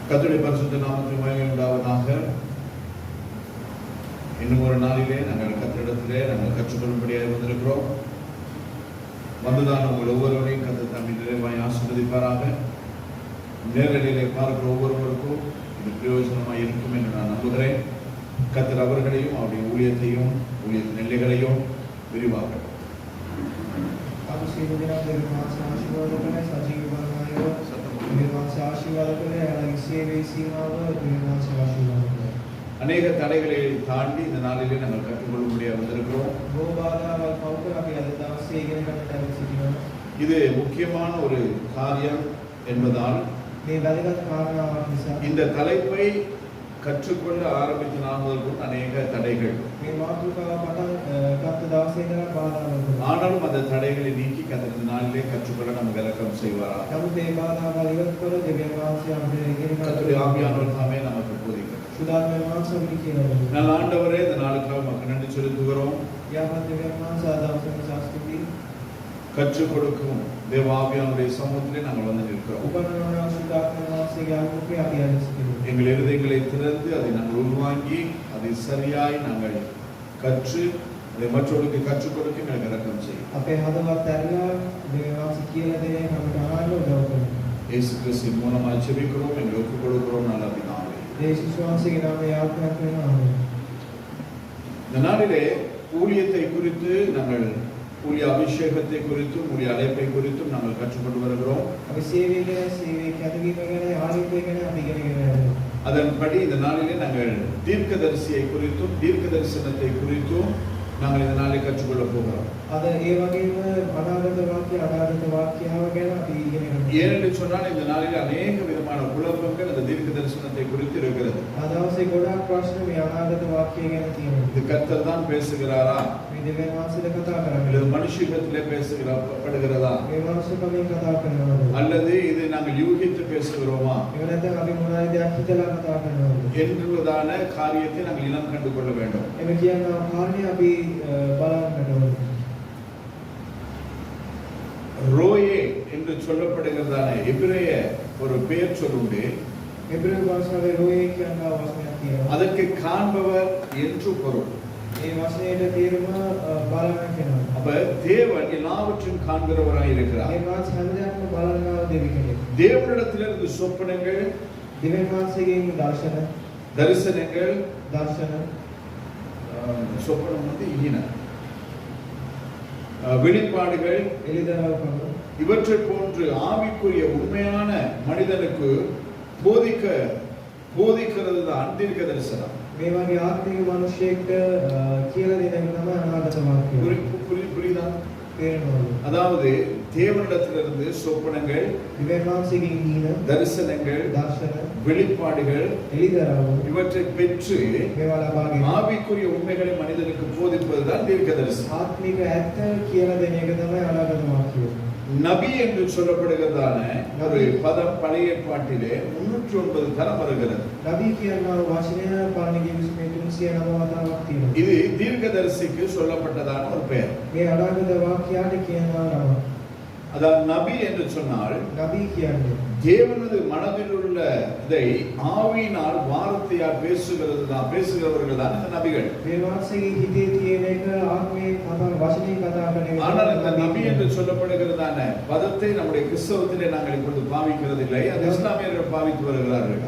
கர்த்தருடைய பரிசுத்த நாமத்துக்கு மகிமை உண்டாவதாக. இன்னும் ஒரு நாளிலே நாங்கள் கர்த்தரிடத்திலே நாங்கள் கற்றுக்கொள்ளும்படியாக வந்திருக்கிறோம். வந்துதான் உங்கள் ஒவ்வொருவரையும் கர்த்தர் தம்மை நிறைவாய் ஆசீர்வதிப்பாராக. நேரடியிலே பார்க்கிற ஒவ்வொருவருக்கும் இது பிரயோஜனமாக இருக்கும் என்று நான் நம்புகிறேன். கர்த்தர் அவர்களையும் அவருடைய ஊழியத்தையும் ஊழியத்தின் எல்லைகளையும் விரிவாக்கட்டும். அநேக தடைகளை தாண்டி இந்த நாளிலே நாங்கள் கற்றுக்கொள்ளும்படியாக வந்திருக்கிறோம். இது முக்கியமான ஒரு காரியம் என்பதால் இந்த தலைப்பை கற்றுக்கொள்ள ஆரம்பித்த நாள் முதல் அநேக தடைகள், ஆனாலும் அந்த தடைகளை நீக்கி கத்திர நாளிலே கற்றுக்கொள்ள நமக்கு இரக்கம் செய்வாரா. கர்த்தருடைய ஆவியானவர் தாமே நமக்கு போதிக்கிறார். நல்ல ஆண்டவரே, இந்த நாளுக்காக நமக்கு நன்றி செலுத்துகிறோம். கற்றுக் கொடுக்கும் தேவாவியானுடைய சமூகத்திலே நாங்கள் வந்து நிற்கிறோம். எங்கள் இருதயங்களை திறந்து அதை நாங்கள் உள்வாங்கி அதை சரியாய் நாங்கள் கற்று அதை மற்றவர்களுக்கு கற்றுக் கொடுக்க எங்களுக்கு இரக்கம் செய்யும். இயேசு கிறிஸ்துவின் மூலமாய் ஜெபிக்கிறோம், எங்களை ஒப்புக் கொடுக்கிறோம். நல்ல பிதாவே, இந்த நாளிலே ஊழியத்தை குறித்து நாங்கள் ஊழிய அபிஷேகத்தை குறித்தும் ஊழிய அழைப்பை குறித்தும் நாங்கள் கற்றுக்கொண்டு வருகிறோம். அதன்படி இந்த நாளிலே நாங்கள் தீர்க்கதரிசியை குறித்தும் தீர்க்க தரிசனத்தை குறித்தும் நாங்கள் இந்த நாளில் கற்றுக்கொள்ள போகிறோம். ஏனென்று சொன்னால் இந்த நாளில் அநேக விதமான குழப்பங்கள் அந்த தீர்க்க தரிசனத்தை குறித்து இருக்கிறது. இது கர்த்தர் தான் பேசுகிறாரா அல்லது மனுஷத்திலே பேசுகிறதா அல்லது இது நாங்கள் யூகித்து பேசுகிறோமா என்பதான காரியத்தை நாங்கள் இனம் கண்டு கொள்ள வேண்டும். ரோயே என்று சொல்லப்படுகிறதான எபிரேய ஒரு பெயர் சொல்லுண்டு. அதற்கு காண்பவர் என்று பொருள். அப்ப தேவன் எல்லாவற்றையும் காண்கிறவராய் இருக்கிறார். தேவனிடத்திலிருந்து சொப்பனங்கள், தரிசனங்கள், சொப்பனம் வந்து ஈனம், வெளிப்பாடுகள், இவற்றை போன்று ஆவிக்குரிய உண்மையான மனிதனுக்கு போதிக்கிறது தான் தீர்க்க தரிசனம். அதாவது தேவனிடத்திலிருந்து சொப்பனங்கள், தரிசனங்கள், வெளிப்பாடுகள் இவற்றை பெற்று ஆவிக்குரிய உண்மைகளை மனிதனுக்கு போதிப்பதுதான் தீர்க்க தரிசனம். நபி என்று சொல்லப்படுகிறதான ஒரு பதம் பழைய ஏற்பாட்டிலே 309 தரம் வருகிறது. இது தீர்க்கதரிசிக்கு சொல்லப்பட்டதான ஒரு பெயர். அதாவது நபி என்று சொன்னால் தேவனது மனதில் உள்ள இதை ஆவியினால் வார்த்தையால் பேசுகிறவர்கள் தான் இந்த நபிகள். ஆனால் இந்த நபி என்று சொல்லப்படுகிறதான பதத்தை நம்முடைய கிறிஸ்தவத்திலே நாங்கள் இப்பொழுது பாவிக்கிறது இல்லை, அது இஸ்லாமியர்கள் பாவித்து வருகிறார்கள்.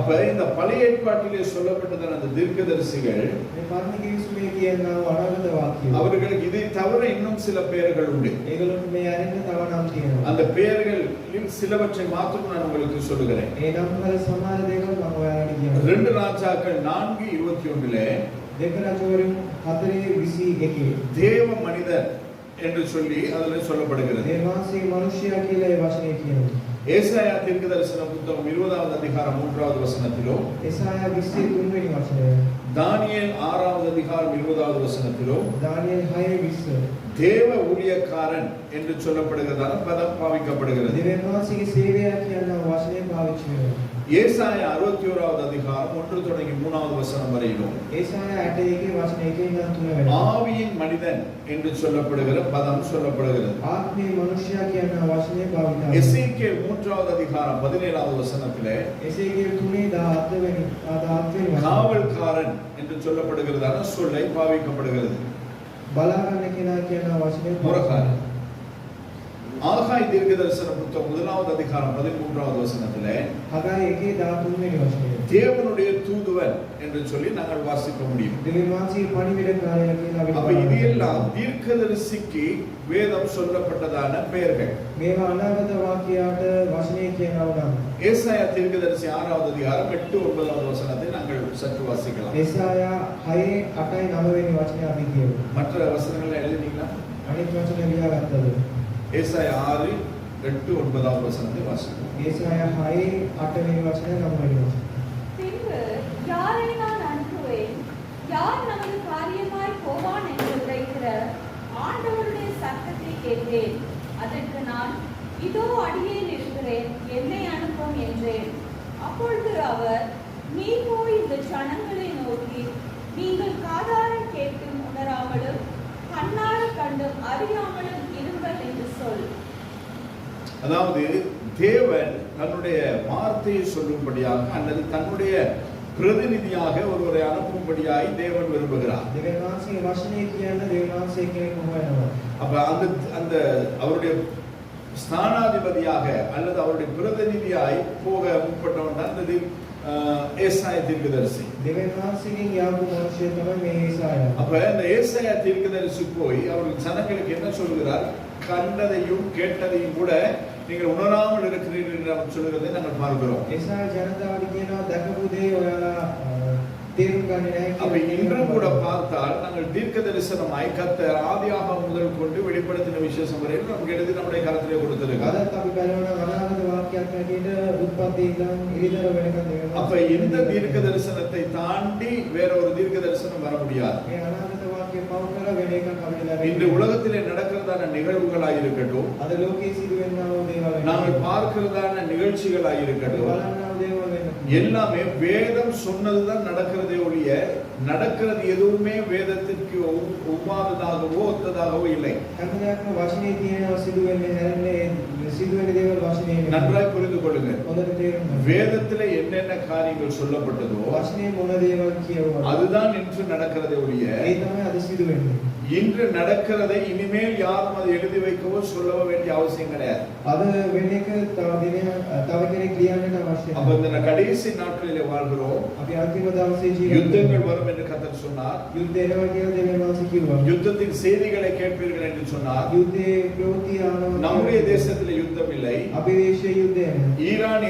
அப்ப இந்த பழைய ஏற்பாட்டிலே சொல்லப்பட்டதான அந்த தீர்க்கதரிசிகள் அவர்களுக்கு இதை தவிர இன்னும் சில பெயர்கள் உண்டு. அந்த பெயர்களில் சிலவற்றை மாத்திரம் நான் உங்களுக்கு சொல்லுகிறேன். 2 ராஜாக்கள் 4:21 தேவ மனிதர் என்று சொல்லி அதில் சொல்லப்படுகிறது. ஏசாயா தீர்க்கதரிசன புத்தகம் 20வது அதிகாரம் 3வது வசனத்திலும், தானியேல் 6வது அதிகாரம் 20வது வசனத்திலும் தேவ ஊழியக்காரன் என்று சொல்லப்படுகிறதான பதம் பாவிக்கப்படுகிறது. ஏசாயா 61வது அதிகாரம் 1 தொடங்கி 3வது வசனம் வரையிலும் ஏசாயா 61 වචන 1 ඉඳන් 3 වෙනකම් ஆவியின் மனிதன் என்று சொல்லப்படுகிற பதம் சொல்லப்படுகிறது. ආත්මේ මනුෂ්‍යයා කියන වචනේ භාවිත වෙනවා. எசேக்கியேல் 3வது அதிகாரம் 17வது வசனத்திலே එසේකියල් 3 17 காவல்காரன் என்று சொல்லப்படுகிறதான சொல்லை பாவிக்கப்படுகிறது. බලාගන්න කෙනා කියන වචනේ முறக்காரன். ஆகாய் தீர்க்கதரிசன புத்தகம் 1வது அதிகாரம் 13வது வசனத்திலே හගයි 1 13 වචනේ தேவனுடைய தூதுவன் என்று சொல்லி நாங்கள் வாசிக்க முடியும். දෙවියන් වහන්සේගේ පණිවිඩකාරයා කියලා අපිට அப்ப இதெல்லாம் தீர்க்கதரிசிக்கு வேதம் சொல்லப்பட்டதான பெயர்கள். මේවා අනාගත වාක්‍යයට වචනේ කියනවා නම් ஏசாயா தீர்க்கதரிசி 6வது அதிகாரம் 8 9வது வசனத்தை நாங்கள் சற்று வாசிக்கலாம். ඒසායා 6 8 9 වෙනි වචනේ අපි කියමු. மற்ற வசனங்களை எழுதினீங்களா? අනිත් වචන ලියාගත්තද? ஏசாயா 6 8 9வது வசனத்தை வாசிப்போம். ඒසායා 6 8 වෙනි වචනේ 9 වෙනි වචනේ. பின்பு யாரை நான் அனுப்புவேன், யார் நமது காரியமாய் போவான் என்று உரைக்கிற ஆண்டவருடைய சத்தத்தை கேட்டேன். அதற்கு நான், இதோ அடியேன் இருக்கிறேன், என்னை அனுப்பும் என்றேன். அப்பொழுது அவர், நீ போய் இந்த ஜனங்களை நோக்கி, நீங்கள் காதார கேட்டும் உணராமலும் கண்ணார கண்டும் அறியாமலும் இருங்கள் என்று சொல். அதாவது தேவன் தன்னுடைய வார்த்தையை சொல்லும்படியாக அல்லது தன்னுடைய பிரதிநிதியாக ஒருவரை அனுப்பும்படியாய் தேவன் விரும்புகிறார். දෙවියන් වහන්සේගේ වචනේ කියන දෙවියන් වහන්සේ කෙනෙක් හොයනවා. அப்ப அந்த அவருடைய ஸ்தானாதிபதியாக அல்லது அவருடைய பிரதிநிதியாய் போக முற்பட்டவன் தான் இந்த ஏசாயா தீர்க்கதரிசி. දෙවියන් වහන්සේගෙන් යාපු මනුෂ්‍යය තමයි මේ ඒසායා. அப்ப இந்த ஏசாயா தீர்க்கதரிசி போய் அவர் ஜனங்களுக்கு என்ன சொல்கிறார்? கண்டதையும் கேட்டதையும் கூட நீங்கள் உணராமல் இருக்கிறீர்கள் என்று அவர் சொல்கிறதை நாங்கள் பார்க்கிறோம். ඒසායා ජනතාවට කියනවා දැකපු දේ ඔයාලා තේරුම් ගන්නේ නැහැ அப்ப කියලා. இன்றும் கூட பார்த்தால் நாங்கள் தீர்க்க தரிசனமாய் கர்த்தர் ஆதியாகமம் முதல் கொண்டு வெளிப்படுத்தின விசேஷம் வரையில் நமக்கு எழுதி நம்முடைய கரத்திலே கொடுத்திருக்கிறார். අදත් අපි බලනවා අනාගත වාක්‍යයක් හැටියට උත්පත්ති ඉඳන් ඉරිදර වෙනකන් දෙවියන් அப்ப இந்த தீர்க்க தரிசனத்தை தாண்டி வேற ஒரு தீர்க்க தரிசனம் வர முடியாது. මේ අනාගත වාක්‍ය පවු කර වෙන එකක් අපිට ලැබෙන්නේ. இன்று உலகத்திலே நடக்கிறதான நிகழ்வுகளாய் இருக்கட்டும், අද ලෝකයේ සිදුවෙනා වූ දේවල් நாங்கள் பார்க்கிறதான நிகழ்ச்சிகளாய் இருக்கட்டும், බලන්නා වූ දේවල් වෙන්න. எல்லாமே வேதம் சொன்னதுதான் நடக்கிறதே ஒழிய நடக்கிறது எதுவுமே வேதத்திற்கு ஒவ்வாததாகவோ ஒத்ததாகவோ இல்லை. හැමදාම වචනේ තියෙනවා සිදුවෙන්නේ හැරෙන්නේ සිදුවෙන දේවල් වචනේ නෙමෙයි. நன்றாய் புரிந்து கொள்ளுங்கள். හොඳට තේරුම් ගන්න. வேதத்திலே என்னென்ன காரியங்கள் சொல்லப்பட்டதோ වචනේ මොන දේවල් කියවුවා. அதுதான் இன்று நடக்கிறதே ஒழிய ඒ තමයි අද සිදුවෙන්නේ. இன்று நடக்கிறதை இனிமேல் யாரும் அதை எழுதி வைக்கவோ சொல்லவோ வேண்டிய அவசியம் கிடையாது. අද වෙන එක තව කෙනෙක් ලියන්නට අවශ්‍ය அப்ப නැහැ. இந்த கடைசி நாட்களிலே வாழ்கிறோம். අපි අන්තිම දවසේ ජීවත් யுத்தங்கள் வரும் என்று கர்த்தர் சொன்னார். යුද්ධ එනවා කියලා දෙවියන් වහන්සේ කිව්වා. யுத்தத்தின் செய்திகளை கேட்பீர்கள் என்று சொன்னார். යුද්ධේ ප්‍රවෘත්ති ආනවා. நம்முடைய தேசத்தில் யுத்தம் இல்லை. අපේ දේශයේ යුද්ධය නැහැ. ஈரான்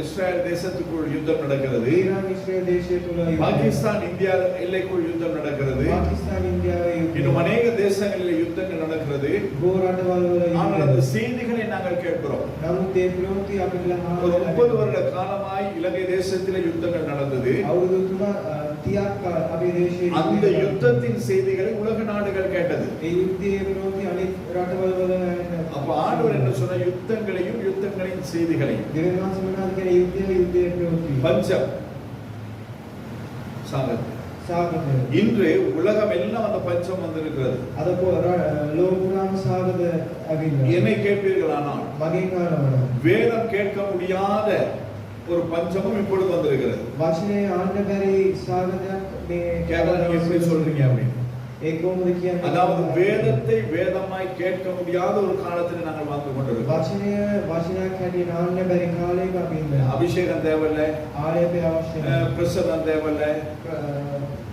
இஸ்ரேல் தேசத்துக்குள் யுத்தம் நடக்கிறது. ඊරාන් ඉස්රේල් දේශය තුල යුද්ධය. பாகிஸ்தான் இந்தியா எல்லைக்குள் யுத்தம் நடக்கிறது. පාකිස්තාන ඉන්දියාවේ යුද්ධය. இன்னும் அநேக தேசங்களில் யுத்தங்கள் நடக்கிறது. බොහෝ රටවල් වල ஆனால் යුද්ධය. அந்த செய்திகளை நாங்கள் கேட்கிறோம். නමුත් ඒ ප්‍රවෘත්ති අපිට ஒரு ලහා 30 வருட காலமாய் இலங்கை தேசத்திலே யுத்தங்கள் நடந்தது. අවුරුදු 30ක් අපේ දේශයේ அந்த யுத்தத்தின் செய்திகளை உலக நாடுகள் கேட்டது. ඒ යුද්ධයේ ප්‍රවෘත්ති අනිත් රටවල් වල அப்ப ஆண்டவர் என்ன சொன்ன? யுத்தங்களையும் யுத்தங்களின் செய்திகளையும். දෙවියන් වහන්සේ මොනවද කියන්නේ? යුද්ධයේ ප්‍රවෘත්ති. பஞ்சம் சாகத் සාගතය. இன்று உலகம் எல்லாம் அந்த பஞ்சம் வந்திருக்கிறது. අද ලෝකුරාම සාගත ඇවිල්ලා. என்னை கேட்பீர்களானால் මගෙන් අහනවා. வேதம் கேட்க முடியாத ஒரு பஞ்சமும் இப்பொழுது வந்திருக்கிறது. වචනේ ආන්න බැරි සාගතයක් මේ கேட்க நீங்க எப்படி சொல்றீங்க அப்படின்னு? ඒ කොහොමද කියන්නේ? அதாவது வேதத்தை வேதமாய் கேட்க முடியாத ஒரு காலத்தில் நாங்கள் வாழ்ந்து கொண்டிருக்கிறோம். වචනයක් හැටියට ආන්න බැරි කාලයක අපි ඉන්නවා. அபிஷேகம் தேவையில்லை, ආලේපය අවශ්‍ය නැහැ. பிரசன்னம் தேவையில்லை.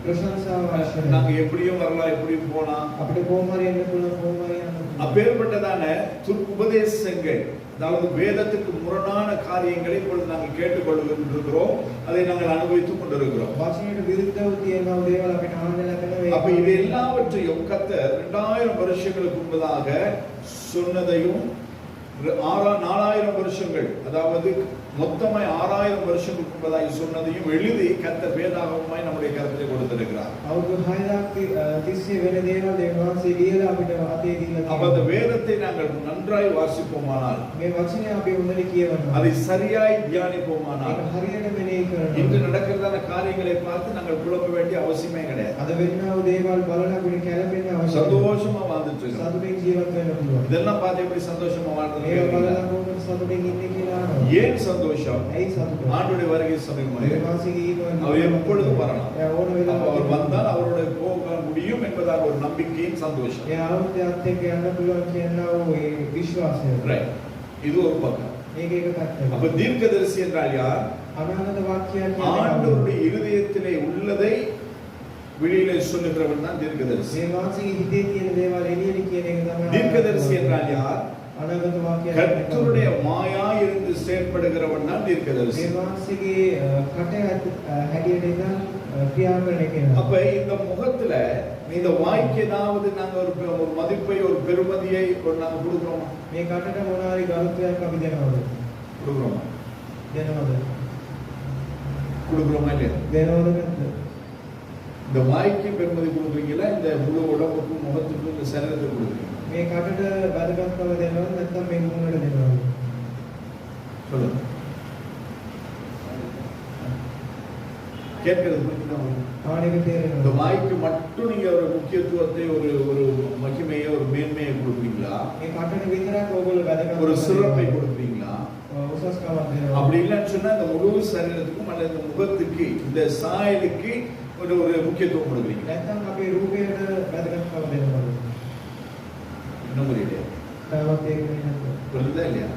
ප්‍රශංසාව අවශ්‍ය நாங்க නැහැ. எப்படியும் வரலாம், எப்படியும் போனா අපිට කොහොම හරි එන්න පුළුවන්, කොහොම හරි යන්න පුළුවන්. அப்பேற்பட்டதான உபதேசங்கள், அதாவது வேதத்துக்கு முரணான காரியங்களை இப்பொழுது நாங்கள் கேட்டுக்கொள்கிறோம், அதை நாங்கள் அனுபவித்துக் கொண்டிருக்கிறோம். වචනයට විරුද්ධව තියෙන දේවල් අපිට ආන්න ලැබෙනවා. அப்ப இது எல்லாவற்றையும் கர்த்தர் 2000 வருஷங்களுக்கு முன்பதாக சொன்னதையும் 4000 வருஷங்கள், அதாவது மொத்தமாய் 6000 வருஷங்களுக்கு முன்பதாய் சொன்னதையும் எழுதி கர்த்தர் வேதாகமமாய் நம்முடைய கருத்தை கொடுத்திருக்கிறார். අවුරුදු 6000ක් තිස්සේ වෙන දේවල් දෙවියන් වහන්සේ ලියලා අපිට අතේ දීලා அப்ப அந்த வேதத்தை நாங்கள் நன்றாய் வாசிப்போமானால், මේ වචනය අපි හොඳට කියවනවා. அதை சரியாய் தியானிப்போமானால், ඒක හරියට මෙනෙහි இன்று කරනවා. நடக்கிறதான காரியங்களை பார்த்து நாங்கள் குழப்ப வேண்டிய அவசியமே கிடையாது. අද වෙන්නා වූ දේවල් බලලා අපිට කැළපෙන්න අවශ්‍ය නැහැ. சந்தோஷமா வாழ்ந்துட்டு இருக்கோம். සතුටින් ජීවත් වෙන්න පුළුවන්. இதெல்லாம் பார்த்து எப்படி சந்தோஷமா මේක வாழ்றது? බලලා කොහොමද සතුටින් ඉන්නේ කියලා අහනවා. ஏன் சந்தோஷம்? ඇයි සතුට? ஆண்டுடைய வருகை சமயமாக දෙවියන් වහන්සේගේ ඊට அவர் எப்பொழுதும் வரலாம். එයා ඕන அப்ப அவர் වෙලාවක வந்தால் அவருடைய போக முடியும் என்பதாக ஒரு நம்பிக்கையின் சந்தோஷம். එයා ආවොත් එක්ක යන්න පුළුවන් කියනවා ඒ විශ්වාසය. Right. இது ஒரு பக்கம். මේක එක පැත්තක්. அப்ப தீர்க்கதரிசி என்றால் யார்? අනාගත වාක්‍යයන් කියන්නේ ஆண்டவருடைய இருதயத்திலே உள்ளதை வெளியிலே சொல்லுகிறவன் தான் தீர்க்கதரிசி. මේ වාසියේ හිතේ තියෙන දේවල් එළියට කියන එක තමයි தீர்க்கதரிசி என்றால் யார்? අනාගත වාක්‍යයන් கர்த்தருடைய மாயா இருந்து செயல்படுகிறவன் தான் தீர்க்கதரிசி. මේ වාසියේ කට හැටියට ඉඳන් ක්‍රියා කරන කෙනා. அப்ப இந்த முகத்துல இந்த வாய்க்கு ஏதாவது நாங்க ஒரு மதிப்பை ஒரு பெருமதியை நாங்க கொடுக்கிறோமா? මේ කටට මොනවාරි ගරුත්වයක් අපි දෙනවද? கொடுக்கிறோமா? දෙනවද? கொடுக்கிறோமா இல்லையா? දෙනවද නැද්ද? இந்த வாய்க்கு பெருமதி கொடுக்குறீங்களா? இந்த முழு உடம்புக்கும் முகத்துக்கும் இந்த சரீரத்துக்கு கொடுக்குறீங்க? මේ කටට වැදගත්කම දෙනවද නැත්නම් මේ මුහුණට දෙනවද? சொல்லுங்க. கேட்கிறது புரியுதா? ආනෙක இந்த තේරෙනවද? வாய்க்கு மட்டும் நீங்க ஒரு முக்கியத்துவத்தை ஒரு மகிமையை ஒரு மேன்மையை கொடுக்குறீங்களா? මේ කටට විතරක් ඕගොල්ලෝ වැදගත් ஒரு சிறப்பை கொடுக்குறீங்களா? උසස්කමක් දෙනවා. அப்படி இல்லைன்னு சொன்னா இந்த முழு சரீரத்துக்கும் அல்லது இந்த முகத்துக்கு இந்த சாயலுக்கு ஒரு முக்கியத்துவம் கொடுக்குறீங்க. නැත්නම් අපේ රූපයට වැදගත්කම දෙනවද? இன்னும் புரியல. තාමත් ඒක නෙමෙයි. புரியுதா இல்லையா?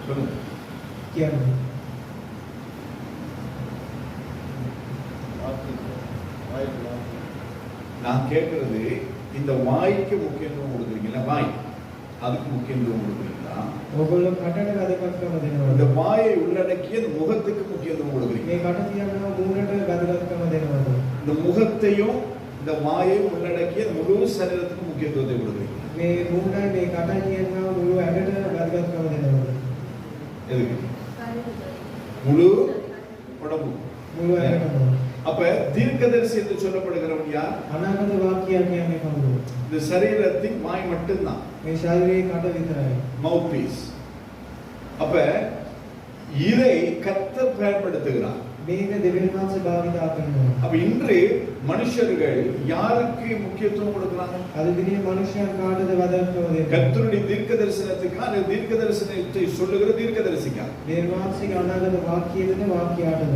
சொல்லுங்க. කියන්නේ நான் கேட்கிறது இந்த வாய்க்கு முக்கியத்துவம் கொடுக்குறீங்களா? வாய் அதுக்கு முக்கியத்துவம் கொடுக்குறீங்களா? ඕගොල්ලෝ කටට වැදගත්කම இந்த දෙනවද? வாயை உள்ளடக்கிய இந்த முகத்துக்கு முக்கியத்துவம் கொடுக்குறீங்க. මේ කට කියනවා මූණට වැදගත්කම දෙනවද? இந்த முகத்தையும் இந்த வாயை உள்ளடக்கிய முழு சரீரத்துக்கு முக்கியத்துவத்தை கொடுக்குறீங்க. මේ මූණයි මේ කටයි කියනවා මුළු ඇඟට වැදගත්කම දෙනවද? எதுக்கு? முழு உடம்பு. මුළු ඇඟටම. அப்ப தீர்க்கதரிசி என்று சொல்லப்படுகிறவன் யார்? අනාගත වාක්‍යයක් කියන්නේ කවුද? இந்த சரீரத்தின் வாய் மட்டும்தான். මේ ශරීරයේ කට විතරයි. மவுத் பீஸ். அப்ப இதை கர்த்தர் பயன்படுத்துகிறார். මේක දෙවියන් වහන්සේ භාවිතා කරනවා. அப்ப இன்று மனுஷர்கள் யாருக்கு முக்கியத்துவம் கொடுக்கிறாங்க? අද දිනේ මනුෂ්‍යයන් කාටද වැදගත්කම දෙන්නේ? கர்த்தருடைய தீர்க்க தரிசனத்துக்கா அல்லது தீர்க்க தரிசனத்தை சொல்லுகிற தீர்க்கதரிசிக்கா? දෙවියන් වහන්සේගේ අනාගත වාක්‍යයේද වාක්‍යයටද?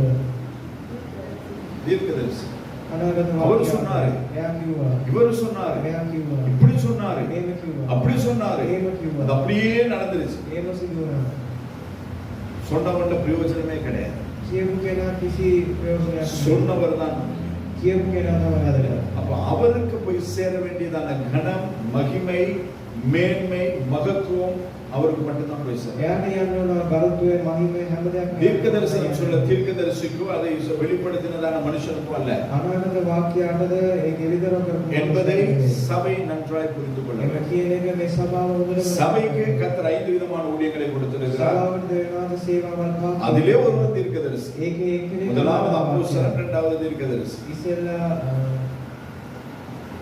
தீர்க்கதரிசி. අනාගත அவர் වාක්‍යය. சொன்னாரு. එයා කිව්වා. இவர் சொன்னாரு. එයා කිව්වා. இப்படி சொன்னாரு. එහෙම කිව්වා. அப்படி சொன்னாரு. එහෙම කිව්වා. அது அப்படியே நடந்துருச்சு. එහෙම සිදු වුණා. சொன்னவன்ட பிரயோஜனமே கிடையாது. කියපු කෙනා කිසි ප්‍රයෝජනයක් නැහැ. சொன்னவர் தான். කියපු කෙනා තමයි වැදගත්. அப்ப அவருக்கு போய் சேர வேண்டியதான கனம், மகிமை, மேன்மை, மகத்துவம் அவருக்கு மட்டும்தான் போய் சேரும். එයාට යන්න ඕන ගරුත්වය මහිමය හැම දෙයක්ම தீர்க்க தரிசனம் சொல்ல தீர்க்கதரிசிக்கோ அதை வெளிப்படுத்தினதான மனுஷனுக்கோ அல்ல අනාගත වාක්‍යයටද ඒ නිවිදර කරපු என்பதை சபை நன்றாய் புரிந்து கொள்ள ඒක வேண்டும். කියන එක මේ සභාව හොඳටම சபைக்கு கர்த்தர் 5 விதமான ஊழியங்களை கொடுத்திருக்கிறார். සභාවට දෙවියන් සේවාවල් පාත් அதிலே ஒருவர் தீர்க்கதரிசி. ඒකේ එක්කෙනෙක් முதலாவது அப்போஸ்தலன், இரண்டாவது தீர்க்கதரிசி ඉස්සෙල්ලා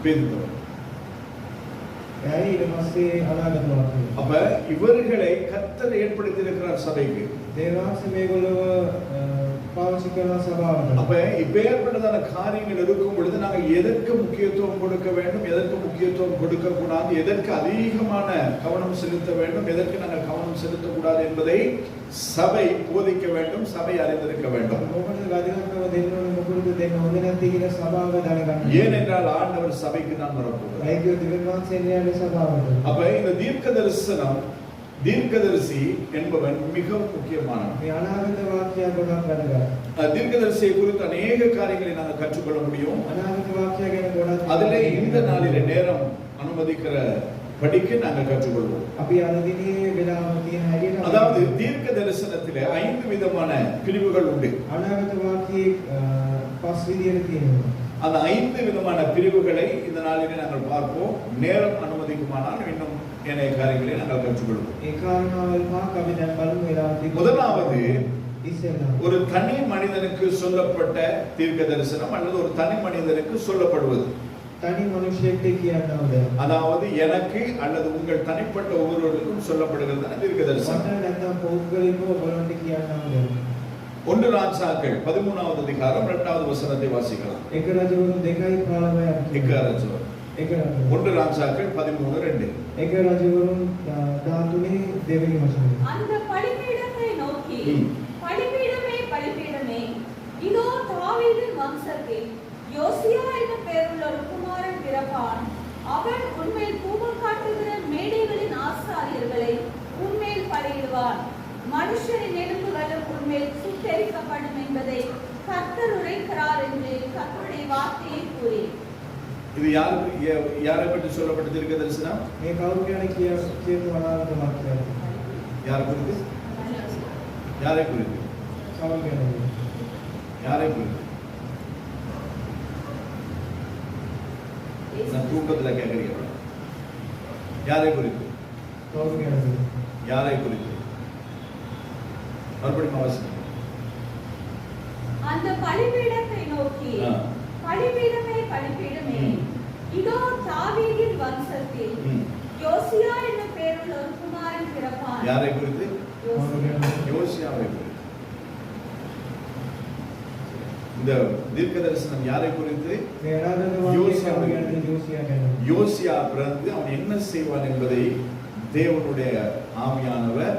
பேதுரு. එයි ඊට පස්සේ අනාගත වාක්‍යය. அப்ப இவர்களை கர்த்தர் ஏற்படுத்தி இருக்கிறார் சபைக்கு. දේවාංශ මේගොල්ලෝ පාවිච්චි කරන සභාවට. அப்ப இப்பேற்பட்டதான காரியங்கள் இருக்கும் பொழுது நாங்கள் எதற்கு முக்கியத்துவம் கொடுக்க வேண்டும், எதற்கு முக்கியத்துவம் கொடுக்க கூடாது, எதற்கு அதிகமான கவனம் செலுத்த வேண்டும், எதற்கு நாங்கள் கவனம் செலுத்தக்கூடாது என்பதை சபை போதிக்க வேண்டும், சபை அறிந்திருக்க வேண்டும். මොකටද වැදගත්කම දෙන්න ඕනේ මොකටද දෙන්න හොඳ නැති කියන සභාව දැනගන්න. ஏனென்றால் ஆண்டவர் சபைக்கு தான் வரப்போகிறார். ඒකේ දෙවියන් වහන්සේ එන්නේ සභාවට. அப்ப இந்த தீர்க்க தரிசனம், தீர்க்கதரிசி என்பவன் மிகவும் முக்கியமானவன். මේ අනාගත වාක්‍යය ගොඩක් වැදගත්. தீர்க்கதரிசியை குறித்து அநேக காரியங்களை நாங்கள் கற்றுக்கொள்ள முடியும். අනාගත වාක්‍යය ගැන ගොඩක් அதிலே இந்த நாளிலே நேரம் அனுமதிக்கிற படிக்க நாங்கள் கற்றுக்கொள்வோம். අපි අද දිනේ වෙලාව තියෙන හැටියට அதாவது தீர்க்க தரிசனத்திலே 5 விதமான பிரிவுகள் உண்டு. අනාගත වාක්‍යයේ පස් විදියට තියෙනවා. அந்த 5 விதமான பிரிவுகளை இந்த நாளிலே நாங்கள் பார்ப்போம். நேரம் அனுமதிக்குமானால் இன்னும் என காரியங்களை நாங்கள் கற்றுக்கொள்வோம். ඒ කාරණාවල් පහක් අපි දැන් බලමු වෙලාවට. முதலாவது ඉස්සෙල්ලා ஒரு தனி மனிதனுக்கு சொல்லப்பட்ட தீர்க்க தரிசனம் அல்லது ஒரு தனி மனிதனுக்கு சொல்லப்படுவது. තනි මනුෂ්‍යයෙක්ට කියන්නවද? அதாவது எனக்கு அல்லது உங்கள் தனிப்பட்ட ஒவ்வொருவருக்கும் சொல்லப்படுகிறது தான் தீர்க்க தரிசனம். මට නැත්නම් පෞද්ගලිකව ඔයගොල්ලන්ට කියන්නවද? 1 ராஜாக்கள் 13வது அதிகாரம் 2வது வசனத்தை வாசிக்கலாம். එක රජවරුන් 2:15ක්. එක රජවරුන්. එක රජවරුන්. 1 ராஜாக்கள் 13:2. එක රජවරුන් 13 දෙවෙනි වචනය. அந்த பலிபீடத்தை நோக்கி பலிபீடமே பலிபீடமே இதோ தாவீதின் வம்சத்தில் யோசியா என்ற பெயருள்ள ஒரு குமாரன் பிறப்பான். அவன் உன்மேல் தூபம் காட்டுகிற மேடைகளின் ஆசாரியர்களை உன்மேல் பலியிடுவான். மனுஷரின் எலும்புகளும் உன்மேல் சுட்டெரிக்கப்படும் என்பதை கர்த்தர் உரைக்கிறார் என்று கர்த்தருடைய வார்த்தையை கூறி. இது யாரை பற்றி சொல்லப்பட்ட தீர்க்க தரிசனம்? මේ කවුරු ගැන කියපු අනාගත වාක්‍යයක්. யார் குறித்து? யாரை குறித்து? කවුරු ගැනද? யாரை குறித்து? நான் தூக்கத்துல கேட்கிறீங்க. யாரை குறித்து? කවුරු ගැනද? யாரை குறித்து? மறுபடியும் அவசியம். அந்த பலிபீடத்தை நோக்கி பலிபீடமே பலிபீடமே இதோ தாவீதின் வம்சத்தில் யோசியா என்ற பெயருள்ள ஒரு குமாரன் பிறப்பான். யாரை குறித்து? யோசியா. யோசியாவை குறித்து. இந்த தீர்க்க தரிசனம் யாரை குறித்து? මේ අනාගත වාක්‍යය කවුරු ගැනද? யோசியா ගැන. யோசியா பிறந்து அவன் என்ன செய்வான் என்பதை தேவனுடைய ஆவியானவர்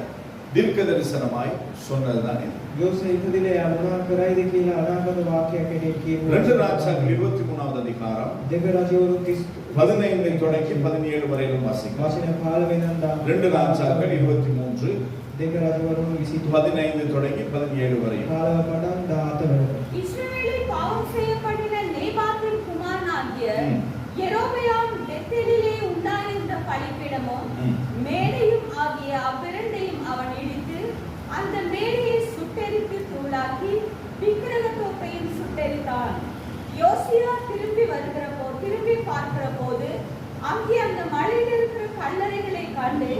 தீர்க்க தரிசனமாய் சொன்னதுதான் இது. யோசியா ඉපදිලා යා මොනවා කරයිද කියලා අනාගත වාක්‍යයක් ඇටියට කියපු. 2 ராஜாக்கள் 23வது அதிகாரம் දෙක රජවරුන් 15 தொடங்கி 17 வரையிலும் வாசிக்கலாம். වචන 15 වෙනිදා 2 ராஜாக்கள் 23 දෙක රජවරුන් 22 15 தொடங்கி 17 வரையும். 15 පටන් 14 වෙනිදා. இஸ்ரவேலில் பாவம் செய்யப்பட்ட நேபாத்தின் குமாரனாகிய யெரொபெயாம் பெத்தேலிலே உண்டாயிருந்த பலிபீடமும் மேடையும் ஆகிய அவ்விரண்டையும் அவன் இடித்து அந்த மேடையை சுட்டெரித்து தூளாக்கி விக்கிரக தோப்பையும் சுட்டெரித்தான். யோசியா திரும்பி பார்க்கிற போது அங்கே அந்த மலையில் இருக்கிற கல்லறைகளை கண்டு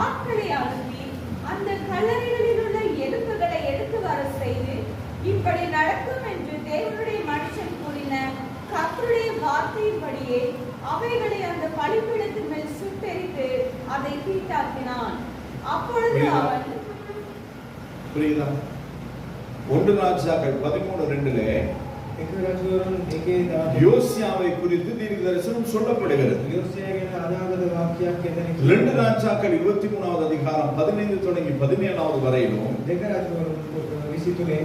ஆட்களை அனுப்பி அந்த கல்லறைகளில் உள்ள எலும்புகளை எடுத்து வர செய்து இப்படி நடக்கும் என்று தேவனுடைய மனுஷன் கூறின கர்த்தருடைய வார்த்தையின்படியே அவைகளை அந்த பலிபீடத்தின் மேல் சுட்டெரித்து அதை தீட்டாக்கினான். அப்பொழுது அவன் புரியுதா? 1 ராஜாக்கள் 13:2 එක රජවරුන් 1:14 யோசியாவை குறித்து தீர்க்க தரிசனம் சொல்லப்படுகிறது. யோசியா ගැන අනාගත වාක්‍යයක් එතන 2 ராஜாக்கள் 23வது அதிகாரம் 15 தொடங்கி 17வது வரையிலும் දෙක රජවරුන් 23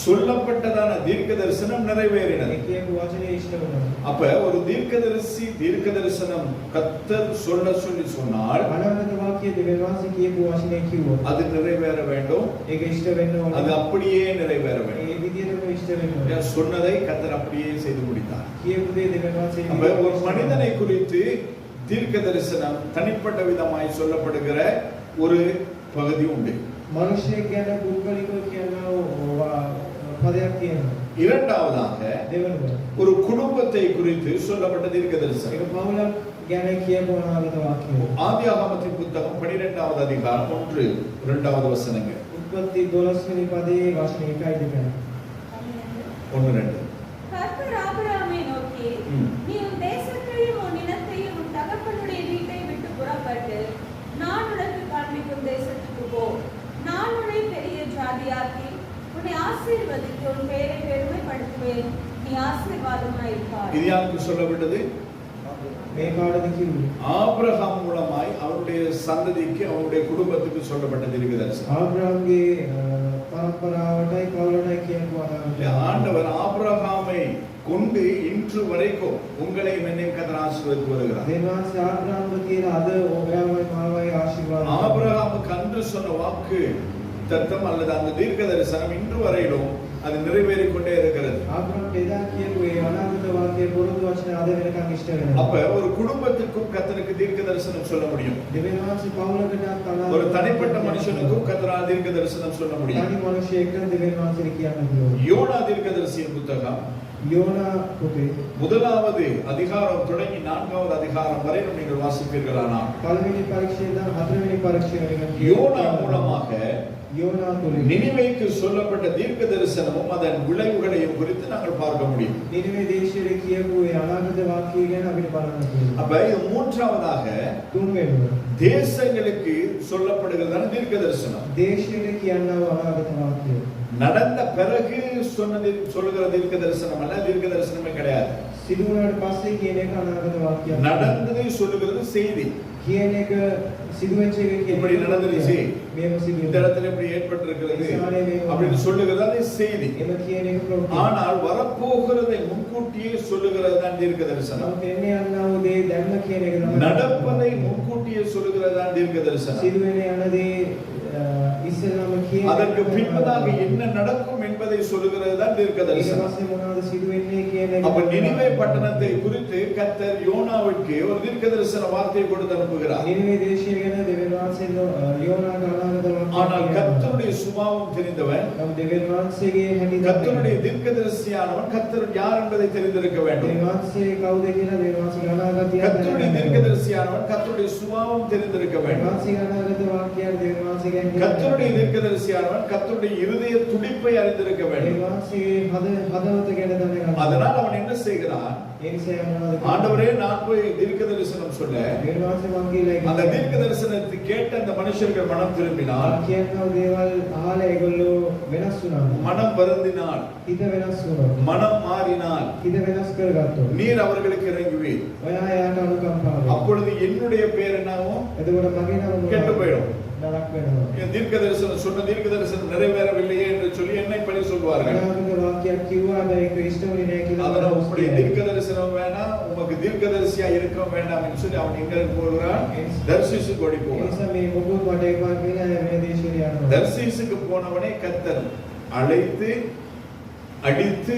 சொல்லப்பட்டதான தீர்க்க தரிசனம் நிறைவேறினது. කියපු වචනේ ඉෂ්ට වෙනවා. அப்ப ஒரு தீர்க்கதரிசி தீர்க்க தரிசனம் கர்த்தர் சொல்லி சொன்னால் අනාගත වාක්‍යයේ දෙවියන් වහන්සේ කියපු වචනේ කිව්වොත් அது நிறைவேற வேண்டும். ඒක ඉෂ්ට වෙන්න ඕනේ. அது அப்படியே நிறைவேற வேண்டும். ඒ විදිහටම ඉෂ්ට වෙන්න ඕනේ. சொன்னதை கர்த்தர் அப்படியே செய்து முடித்தார். කියපු දේ දෙවියන් වහන්සේ அப்ப ஒரு மனிதனை குறித்து தீர்க்க தரிசனம் தனிப்பட்ட விதமாய் சொல்லப்படுகிற ஒரு பகுதி உண்டு. මනුෂ්‍යයෙක් ගැන පුද්ගලිකව කියනවා පදයක් තියෙනවා. இரண்டாவதாக දෙවෙනිව ஒரு குடும்பத்தை குறித்து சொல்லப்பட்ட தீர்க்க தரிசனம். ඒක පවුලක් ගැන කියපු අනාගත වාක්‍යය. ஆதியாகமத்தின் புத்தகம் 12வது அதிகாரம் 1-2வது வசனங்கள். උත්පත්ති 12 වෙනි පදයේ වචන 1යි 2යි. 1-2. கர்த்தர் ஆபிரகாமை நோக்கி நீ உன் தேசத்தையும் உன் இனத்தையும் உன் தகப்பனுடைய வீட்டை விட்டு புறப்பட்டு நான் உனக்கு காண்பிக்கும் தேசத்துக்கு போ. நான் உன்னை பெரிய ஜாதியாக்கி உன்னை ஆசீர்வதித்து உன் பெயரை பெருமைப்படுத்துவேன். நீ ஆசீர்வாதமாயிருப்பாய். இது யாருக்கு சொல்லப்பட்டது? මේ කාටද කිව්වේ? ஆபிரகாம் மூலமாய் அவருடைய சந்ததிக்கு அவருடைய குடும்பத்துக்கு சொல்லப்பட்ட தீர்க்க தரிசனம். ආබ්‍රහම්ගේ පරම්පරාවටයි පවුලටයි කියපු අනාගත. ஆண்டவர் ஆபிரகாமை கொண்டு இன்று வரைக்கும் உங்களை என்னையும் கர்த்தர் ஆசீர்வதித்து வருகிறார். දෙවියන් වහන්සේ ආබ්‍රහම්ව කියන අද ඔබයමයි මාවයි ආශිර්වාද. ஆபிரகாமுக்கு அன்று சொன்ன வாக்கு தத்தம் அல்லது அந்த தீர்க்க தரிசனம் இன்று வரையிலும் அது நிறைவேறிக் கொண்டே இருக்கிறது. ආබ්‍රහම් එදා කියපු ඒ අනාගත වාක්‍යයේ පොරොන්දු වචන අද වෙනකන් ඉෂ්ට වෙනවා. அப்ப ஒரு குடும்பத்துக்கும் கர்த்தருக்கு தீர்க்க தரிசனம் சொல்ல முடியும். දෙවියන් වහන්සේ පවුලකට ஒரு தனிப்பட்ட மனுஷனுக்கும் கர்த்தரால் தீர்க்க தரிசனம் சொல்ல முடியும். තනි මිනිසෙක්ට දෙවියන් වහන්සේ කියන්න පුළුවන්. யோனா தீர்க்கதரிசியின் புத்தகம் යෝනා පොතේ முதலாவது அதிகாரம் தொடங்கி 4வது அதிகாரம் வரை நீங்கள் வாசிப்பீர்களானால் පළවෙනි පරීක්ෂණය ඉඳන් හතරවෙනි පරීක්ෂණය யோனா மூலமாக යෝනා තුලින් நினிவேக்கு சொல்லப்பட்ட தீர்க்க தரிசனமும் அதன் விளைவுகளையும் குறித்து நாங்கள் பார்க்க முடியும். නිනවේ දේශයේ කියපු ඒ අනාගත වාක්‍යය ගැන අපිට බලන්න පුළුවන්. அப்ப இது மூன்றாவதாக තුන්වෙනිව தேசங்களுக்கு சொல்லப்படுகிறதான தீர்க்க தரிசனம். දේශයේ කියනවා අනාගත වාක්‍යය. நடந்த பிறகு சொல்லுகிற தீர்க்க தரிசனம் அல்ல, தீர்க்க தரிசனமே கிடையாது. සිදු වුණාට පස්සේ කියන එක අනාගත වාක්‍යයක්. நடந்ததை சொல்லுகிறது செய்தி. කියන එක සිදු වෙච්ච එක කියන இப்படி நடந்துருச்சு, මේව සිදු இந்த இடத்துல இப்படி ஏற்பட்டிருக்கிறது அப்படின்னு சொல்லுகிறது அது செய்தி. එම කියන එක ප්‍රවෘත්ති. ஆனால் வரப்போகிறதை முன்கூட்டியே சொல்லுகிறது தான் தீர்க்க தரிசனம். නමුත් එන්නේ යනවා දේ දැම්ම කියන එක තමයි. நடப்பதை முன்கூட்டியே சொல்லுகிறது தான் தீர்க்க தரிசனம். සිදු වෙන යන දේ ඉස්සෙල්ලාම කියන அதற்கு பின்பதாக என்ன நடக்கும் என்பதை சொல்லுகிறது தான் தீர்க்க ඊට தரிசனம். පස්සේ මොනවද සිදු වෙන්නේ කියන එක. அப்ப நினிவே பட்டணத்தை குறித்து கர்த்தர் யோனாவுக்கு ஒரு தீர்க்க தரிசன வார்த்தையை கொடுத்து அனுப்புகிறார். නිනවේ දේශය ගැන දෙවියන් වහන්සේ යෝනාට අනාගත ஆனால் වාක්‍යය. கர்த்தருடைய சுபாவம் தெரிந்தவன், නම් දෙවියන් වහන්සේගේ හැටි கர்த்தருடைய தீர்க்கதரிசியானவன் கர்த்தர் யார் என்பதை தெரிந்திருக்க வேண்டும். දෙවියන් වහන්සේ කවුද කියලා දෙවියන් වහන්සේගේ අනාගතය கர்த்தருடைய தீர்க்கதரிசியானவன் கர்த்தருடைய சுபாவம் தெரிந்திருக்க දෙවියන් வேண்டும். වහන්සේගේ අනාගත වාක්‍යය දෙවියන් වහන්සේගේ கர்த்தருடைய தீர்க்கதரிசியானவன் கர்த்தருடைய இருதய துடிப்பை அறிந்திருக்க දෙවියන් வேண்டும். වහන්සේගේ හදවත ගැන දැනගන්න. அதனால் அவன் என்ன செய்கிறான்? ඒ නිසා මොනවද ஆண்டவரே, நான் போய் தீர்க்க தரிசனம் சொல்ல, දෙවියන් වහන්සේ මං කියලා அந்த தீர்க்க தரிசனத்தை கேட்ட அந்த மனுஷர்கள் மனம் திரும்பினால், කියනවා දේවල් අහලා ඒගොල්ලෝ වෙනස් වුණා. மனம் வருந்தினால், හිත වෙනස් වුණා. மனம் மாறினால் හිත වෙනස් කරගත්තා. நீர் அவர்களுக்கு இறங்குவீர். ඔයා යාට අනුකම්පාව. அப்பொழுது என்னுடைய பேர் என்னவும் එතකොට මගේ නම கெட்டு போயிடும். නරක වෙනවා. என் தீர்க்க தரிசனம் சொன்ன தீர்க்க தரிசனம் நிறைவேறவில்லையே என்று சொல்லி என்னை பழி சொல்வார்கள். අනාගත වාක්‍යයක් කිව්වා ඒක ඉෂ්ට වෙන්නේ නැහැ කියලා. அதனால உங்களுடைய தீர்க்க தரிசனம் வேணாம், உமக்கு தீர்க்கதரிசியா இருக்க வேண்டாம் என்று சொல்லி அவன் எங்க போகிறான்? தர்சீசுக்கு ஓடி ඒ போகிறான். නිසා මේ මොකද මට එපා කියලා මේ දේශයට යනවා. தர்சீசுக்கு போனவனை கர்த்தர் அழைத்து அடித்து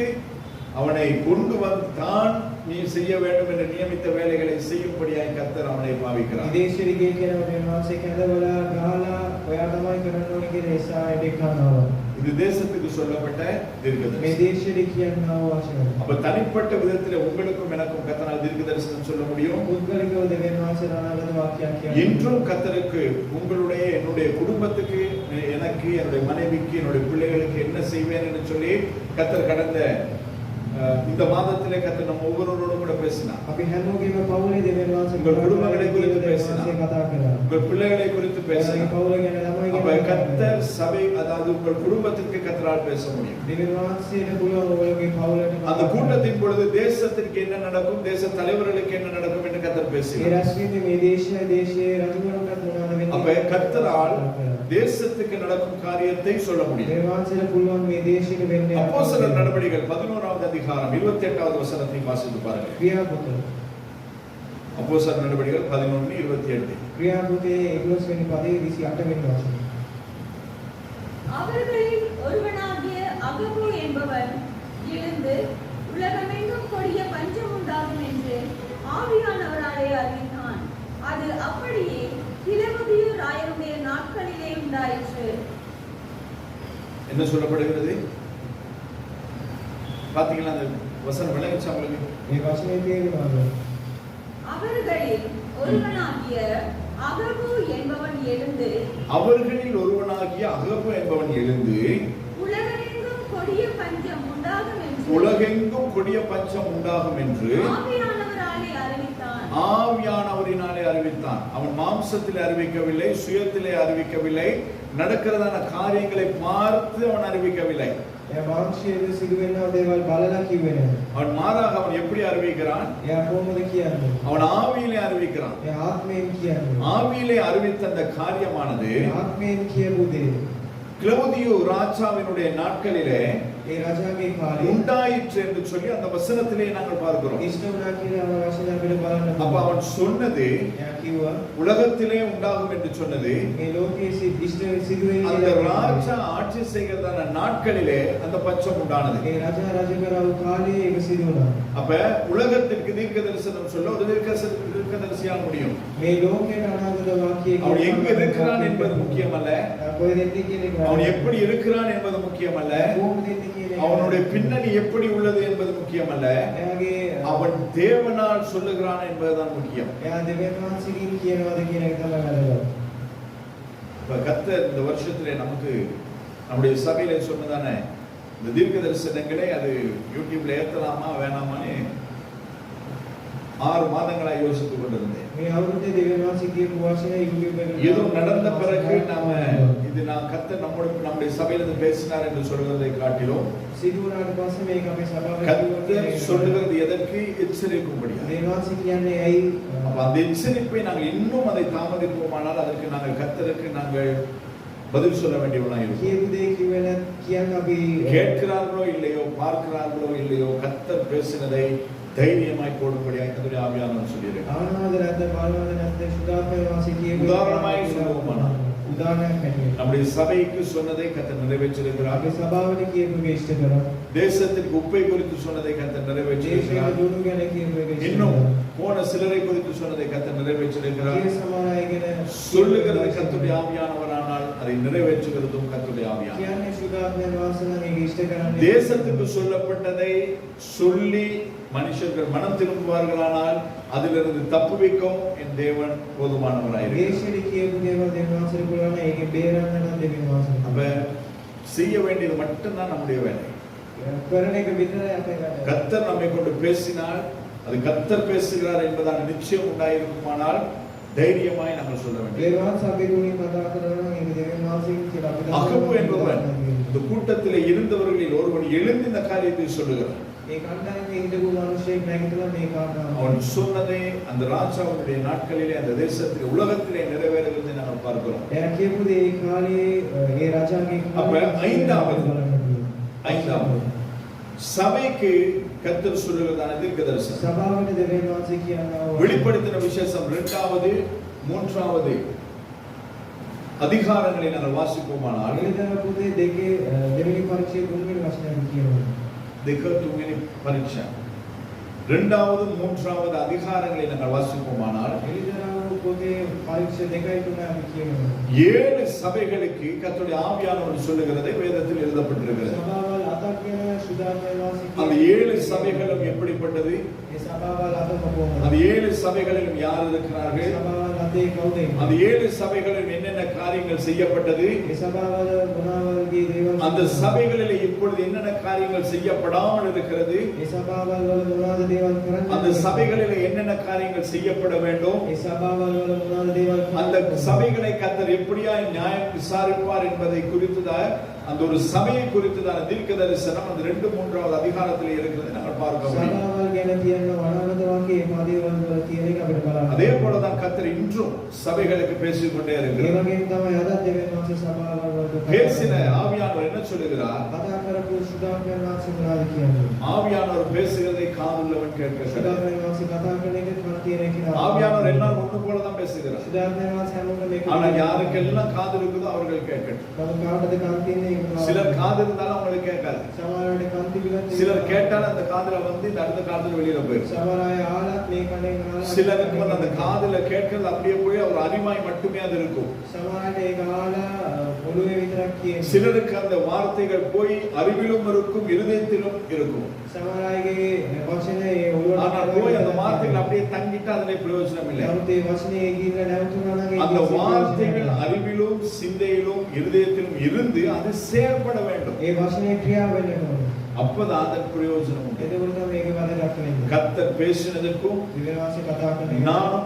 அவனை கொண்டு வந்து தான் நீ செய்ய வேண்டும் என்று நியமித்த வேலைகளை செய்யும்படியாய் கர்த்தர் அவனை பாவிக்கிறார். දේශයට ගිය කෙනා දෙවියන් වහන්සේ කැඳවලා ගහලා ඔයා තමයි කරන්න ඕනේ කියලා ඒසායට කනවා. இது தேசத்துக்கு சொல்லப்பட்ட මේ தீர்க்கதரிசனம். දේශයට කියනවා වචන. அப்ப தனிப்பட்ட விதத்தில் உங்களுக்கும் எனக்கும் கர்த்தரால் தீர்க்க தரிசனம் சொல்ல முடியும். පුද්ගලිකව දෙවියන් වහන්සේ අනාගත වාක්‍යයක් කියනවා. இன்றும் கர்த்தருக்கு உங்களுடைய என்னுடைய குடும்பத்துக்கு எனக்கு என்னுடைய மனைவிக்கு என்னுடைய பிள்ளைகளுக்கு என்ன செய்வேன் என்று சொல்லி கர்த்தர் கடந்த இந்த மாதத்திலே கர்த்தர் நம்ம ஒவ்வொருவரோடும் கூட பேசினார். අපි හැමෝගෙම පවුලේ දෙවියන් වහන්සේ உங்கள் குடும்பங்களை குறித்து දෙවියන් பேசினார். වහන්සේ කතා කරා. உங்கள் பிள்ளைகளை குறித்து ඔයාගේ பேசினார். පවුල ගැන ළමයි அப்ப ගැන கர்த்தர் சபை, அதாவது உங்கள் குடும்பத்திற்கு கர்த்தரால் பேச முடியும். දෙවියන් වහන්සේට පුළුවන් ඔයගේ පවුලට அந்த கூட்டத்தின் பொழுது தேசத்திற்கு என்ன நடக்கும், தேச தலைவர்களுக்கு என்ன நடக்கும் என்று கர்த்தர் ඒ பேசினார். රාष्ट्‍රීය මේ දේශයේ රජුවරුන්ට මොනවද වෙන්නේ? அப்ப கர்த்தரால் தேசத்துக்கு நடக்கும் காரியத்தை சொல்ல முடியும். දෙවියන් වහන්සේට පුළුවන් මේ දේශයට වෙන්නේ. அப்போஸ்தலர் நடபடிகள் 11வது அதிகாரம் 28வது வசனத்தை வாசித்து பாருங்கள். ක්‍රියාපොත. அப்போஸ்தலர் நடபடிகள் 11:28. ක්‍රියාපොතේ 11 වෙනි පදයේ 28 වෙනි වචනය. அவர்களில் ஒருவனாகிய அகபு என்பவன் எழுந்து உலகமெங்கும் கொடிய பஞ்சம் உண்டாகும் என்று ஆவியானவராலே அறிவித்தான். அது அப்படியே கிழவதியு ராயருடைய நாட்களிலே உண்டாயிற்று. என்ன சொல்லப்படுகிறது? பாத்தீங்களா அந்த வசனம் விளங்குச்சா உங்களுக்கு? මේ වචනේ තේරුම அவர்களில் ஒருவனாகிய அகபு என்பவன் எழுந்து அவர்களில் ஒருவனாகிய அகபு என்பவன் எழுந்து உலகமெங்கும் கொடிய பஞ்சம் உண்டாகும் என்று உலகெங்கும் கொடிய பஞ்சம் உண்டாகும் என்று ஆவியானவராலே அறிவித்தான். ஆவியானவரினாலே அறிவித்தான். அவன் மாம்சத்திலே அறிவிக்கவில்லை, சுயத்திலே அறிவிக்கவில்லை, நடக்கிறதான காரியங்களை பார்த்து அவன் அறிவிக்கவில்லை. එයා මාංශයේ සිදු වෙනව දේවල් බලලා කිව්වේ නැහැ. அவன் மாறாக அவன் எப்படி அறிவிக்கிறான்? එයා කොහොමද කියන්නේ? அவன் ஆவியிலே அறிவிக்கிறான். එයා ආත්මයෙන් කියන්නේ. ஆவியிலே அறிவித்த அந்த காரியமானது ආත්මයෙන් කියපු දේ. கிளவுதியு ராஜாவினுடைய நாட்களிலே ඒ රජාගේ කාලේ உண்டாயிற்று என்று சொல்லி அந்த வசனத்திலே நாங்கள் பார்க்கிறோம். ඉෂ්ට වුණා කියලා වචන අපිට බලන්න. அப்ப அவன் சொன்னது එයා කිව්වා உலகத்திலே உண்டாகும் என்று சொன்னது මේ ලෝකයේ ඉෂ්ට සිදු වෙන්නේ அந்த ராஜா ஆட்சி செய்கிறதான நாட்களிலே அந்த பஞ்சம் உண்டானது. ඒ රජා රජ කරව කාලේ ඒක සිදු වුණා. அப்ப உலகத்திற்கு தீர்க்க தரிசனம் சொல்ல ஒரு தீர்க்கதரிசியாக முடியும். මේ ලෝකයට අනාගත වාක්‍යය அவன் எங்க இருக்கிறான் என்பது முக்கியமல்ல, කොහෙද ඉන්නේ කියන එක அவன் எப்படி இருக்கிறான் என்பது முக்கியமல்ல, කොහොමද ඉන්නේ කියන එක அவனுடைய பின்னணி எப்படி உள்ளது என்பது முக்கியமல்ல, එයාගේ அவன் தேவனால் சொல்லுகிறான் என்பதுதான் முக்கியம். එයා දෙවියන් වහන්සේගෙන් කියනවාද කියන එක තමයි වැදගත්. இப்ப கர்த்தர் இந்த வருஷத்திலே நமக்கு நம்முடைய சபையிலே சொன்னதானே இந்த தீர்க்க தரிசனங்களே அது யூடியூப்ல ஏத்தலாமா வேணாமான்னு 6 மாதங்களாக யோசித்துக் கொண்டிருந்தேன். මේ අවුරුද්දේ දෙවියන් වහන්සේ කියපු වචනේ YouTube එකේ ஏதோ நடந்த பிறகு நாம இது நான் கர்த்தர் நம்முடைய சபையிலிருந்து பேசினார் என்று சொல்வதை காட்டிலும் සිදු වුණාට පස්සේ මේක අපේ සභාවේ கர்த்தர் சொல்லுகிறது எதற்கு எச்சரிக்கும்படியா. දෙවියන් වහන්සේ කියන්නේ ඇයි அப்ப அந்த எச்சரிப்பை நாங்கள் இன்னும் அதை தாமதிப்போமானால் அதற்கு நாங்கள் கர்த்தருக்கு நாங்கள் பதில் சொல்ல வேண்டியவனாக இருக்கும். කියපු දේ කිව්වෙ කියන්න අපි கேட்கிறார்களோ இல்லையோ பார்க்கிறார்களோ இல்லையோ கர்த்தர் பேசினதை தைரியமாய் போடும்படியாக கர்த்தருடைய ஆவியானவர் சொல்லியிருக்கிறார். ආනන්ද නැත්නම් බාලවන්ත නැත්නම් සුදාපේ වාසී කියපු උදාහරණമായി சொல்லுவோமானால் උදාහරණයක් හැටියට நம்முடைய சபைக்கு சொன்னதை கர்த்தர் நிறைவேற்றியிருக்கிறார். අපේ සභාවට කියපු එක ඉෂ්ට කරා. தேசத்திற்கு உப்பை குறித்து சொன்னதை கர்த்தர் දේශයේ நிறைவேற்றியிருக்கிறார். දුණු ගැන කියපු එක ඉෂ්ට இன்னும் කරා. போன சிலரை குறித்து சொன்னதை கர்த்தர் நிறைவேற்றியிருக்கிறார். ඒ සමහර අය ගැන சொல்லுகிறது கர்த்தருடைய ஆவியானவரானால் அதை நிறைவேற்றுகிறதும் கர்த்தருடைய ஆவியானவர். කියන්නේ සුදාපේ වාසී නම් ඒක ඉෂ්ට කරන්නේ தேசத்துக்கு சொல்லப்பட்டதை சொல்லி மனுஷர்கள் மனம் திரும்புவார்களானால் அதிலிருந்து தப்புவிக்கும் என் தேவன் போதுமானவராயிருக்கிறார். දේශයේ කියපු දේවල් දෙවියන් වහන්සේ පුළුවන් ඒකේ බේරන්න නම් දෙවියන් වහන්සේ. அப்ப செய்ய வேண்டியது மட்டும்தான் நம்முடைய வேலை. කරන එක විතරයි අපේ වැඩ. கர்த்தர் நம்மை கொண்டு பேசினால் அது கர்த்தர் பேசுகிறார் என்பதான நிச்சயம் உண்டாயிருக்குமானால் தைரியமாய் நாங்கள் சொல்ல வேண்டும். දෙවියන් වහන්සේ අපි දුණින් කතා කරනවා නම් ඒක දෙවියන් වහන්සේගෙන් කියලා අපි அகபு என்பவன் இந்த கூட்டத்திலே இருந்தவர்களில் ஒருவன் எழுந்து இந்த காரியத்தை சொல்லுகிறான். ඒ කණ්ඩායමේ හිටපු මිනිහෙක් නැගිටලා මේ කාරණාව அவன் சொன்னதை அந்த ராஜாவுடைய நாட்களிலே அந்த தேசத்திலே உலகத்திலே நிறைவேறுவதை நாங்கள் பார்க்கிறோம். එයා කියපු දේ ඒ කාලේ ඒ රජාගේ அப்ப ஐந்தாவது சபைக்கு கர்த்தர் சொல்லுகிறதான தீர்க்கதரிசனம் සභාවට දෙවියන් වහන්සේ කියනවා வெளிப்படுத்தின விசேஷம் 2வது 3வது அதிகாரங்களை நாங்கள் வாசிப்போமானால் එළිදර පොතේ දෙකේ දෙවෙනි පරිච්ඡේදයේ තුන්වෙනි වචනය කියනවා. දෙක තුන්වෙනි පරීක්ෂා 2வது 3வது அதிகாரங்களை நாங்கள் வாசிப்போமானால் එළිදර පොතේ පරිච්ඡේද 2යි 3යි අපි කියනවා. 7 சபைகளுக்கு கர்த்தருடைய ஆவியானவர் சொல்லுகிறதை வேதத்தில் எழுதப்பட்டிருக்கிறது. සභාවල් 8ක් ගැන සුදාපේ වාසී அந்த 7 சபைகளும் எப்படிப்பட்டது? ඒ සභාවල් 8ම කොහොමද? அந்த 7 சபைகளிலும் யார் இருக்கிறார்கள்? සභාවල් 8 කවුද? அந்த 7 சபைகளிலும் என்னென்ன காரியங்கள் செய்யப்பட்டது? ඒ සභාවල මොනවාගේ දේවල් அந்த சபைகளில் இப்பொழுது என்னென்ன காரியங்கள் செய்யப்படாமல் இருக்கிறது? ඒ සභාවල් වල මොනවාද දේවල් කරන්නේ? அந்த சபைகளில் என்னென்ன காரியங்கள் செய்யப்பட வேண்டும்? ඒ සභාවල් වල මොනවාද දේවල් அந்த சபைகளை கர்த்தர் எப்படியாய் நியாயம் விசாரிப்பார் என்பதை குறித்துதான் அந்த ஒரு சபையை குறித்துதான தீர்க்க தரிசனம் அந்த 2-3வது அதிகாரத்தில் இருக்கிறது நாங்கள் பார்க்க முடியும். සභාවල් ගැන තියෙන වනාගත වාක්‍යයේ පදේවල් වල තියෙන එක අපිට බලන්න. அதே போலதான் கர்த்தர் இன்றும் சபைகளுக்கு பேசிக்கொண்டே ඒ இருக்கிறார். වගේම තමයි අද දෙවියන් වහන්සේ සභාවල් වලට பேசின ஆவியானவர் என்ன சொல்லுகிறார்? කතා කරපු සුදාපේ වාසී මොනවාද කියන්නේ? ஆவியானவர் பேசுகிறதை காதுள்ளவன் கேட்க கடவன். සුදාපේ වාසී කතා කරන එක කන තියෙන කෙනා. ஆவியானவர் எல்லாரும் ஒன்று போல தான் பேசுகிறார். සුදාපේ වාසී හැමෝටම මේක. ஆனா யாருக்கெல்லாம் காது இருக்குதோ அவர்கள் கேட்கட்டும். நம்ம කාටද කන් තියෙන්නේ? சிலர் காது இருந்தாலும் அவங்களுக்கு கேட்காது. සමහරවිට කන් තිබිලත් சிலர் கேட்டாலும் அந்த காதுல வந்து இந்த அடுத்த காதுல வெளியில போயிடும். සමහර අය ආලත් මේ කණෙන් ආලත් சிலருக்கு வந்து அந்த காதுல கேட்கிறது அப்படியே போய் அவர் அறிவாய் மட்டுமே அது இருக்கும். සමහරට ඒක ආලා ඔළුවේ විතරක් කියන්නේ. சிலருக்கு அந்த வார்த்தைகள் போய் அறிவிலும் இருக்கும் இருதயத்திலும் இருக்கும். සමහර අයගේ වචනේ ඔළුවට ஆனால் போய் அந்த வார்த்தைகள் அப்படியே தங்கிட்டு அதிலே பிரயோஜனம் இல்லை. නමුත් ඒ වචනේ ගිහිල්ලා නැවතුණා නම් அந்த வார்த்தைகள் அறிவிலும் சிந்தையிலும் இருதயத்திலும் இருந்து அது செயல்பட வேண்டும். ඒ වචනේ ක්‍රියාව වෙන්න ඕනේ. அப்பதான் அதன் பிரயோஜனம் உண்டு. එතකොට තමයි මේකේ වැදගත් වෙන්නේ. கர்த்தர் பேசினதற்கும் දෙවියන් වහන්සේ කතා කරන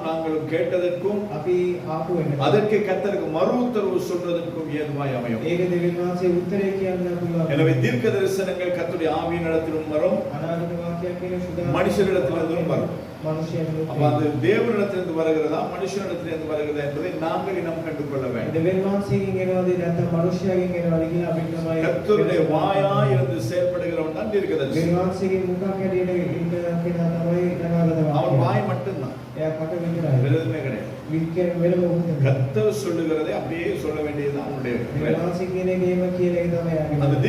நாங்களும் கேட்டதற்கும் අපි ආපු වෙන්නේ. அதற்கு கர்த்தருக்கு மறு உத்தரவு சொல்வதற்கும் ஏதுவாய் அமையும். ඒක දෙවියන් වහන්සේ උත්තරේ කියන්න පුළුවන්. எனவே தீர்க்க தரிசனங்கள் கர்த்தருடைய ஆவியினிடத்திலும் வரும், අනාගත වාක්‍යයක් කියන සුදා மனுஷரிடத்திலிருந்தும் வரும். මනුෂ්‍යයන්ගේ அப்ப அது தேவனிடத்திலிருந்து வருகிறதா மனுஷனிடத்திலிருந்து வருகிறதா என்பதை நாங்கள் இனம் கண்டு கொள்ள வேண்டும். දෙවියන් වහන්සේගෙන් එනවාද නැත්නම් මනුෂ්‍යයෙන්ගෙන් එනවාද කියලා අපිට තමයි கர்த்தருடைய வாயாய் இருந்து செயல்படுகிறவன் தான் தீர்க்கதரிசி. දෙවියන් වහන්සේගෙන් මුඛක් හැටියට ඉන්න කෙනා තමයි අනාගත அவன் වාක්‍යය. வாய் மட்டும்தான், එයා කට විතරයි. வேற எதுவுமே கிடையாது. we can වෙනම වුණා. கர்த்தர் சொல்லுகிறதை அப்படியே சொல்ல வேண்டியதுதான் அவனுடைய வேலை. වාසි කියන එකේම කියන එක තමයි அந்த ආගේ.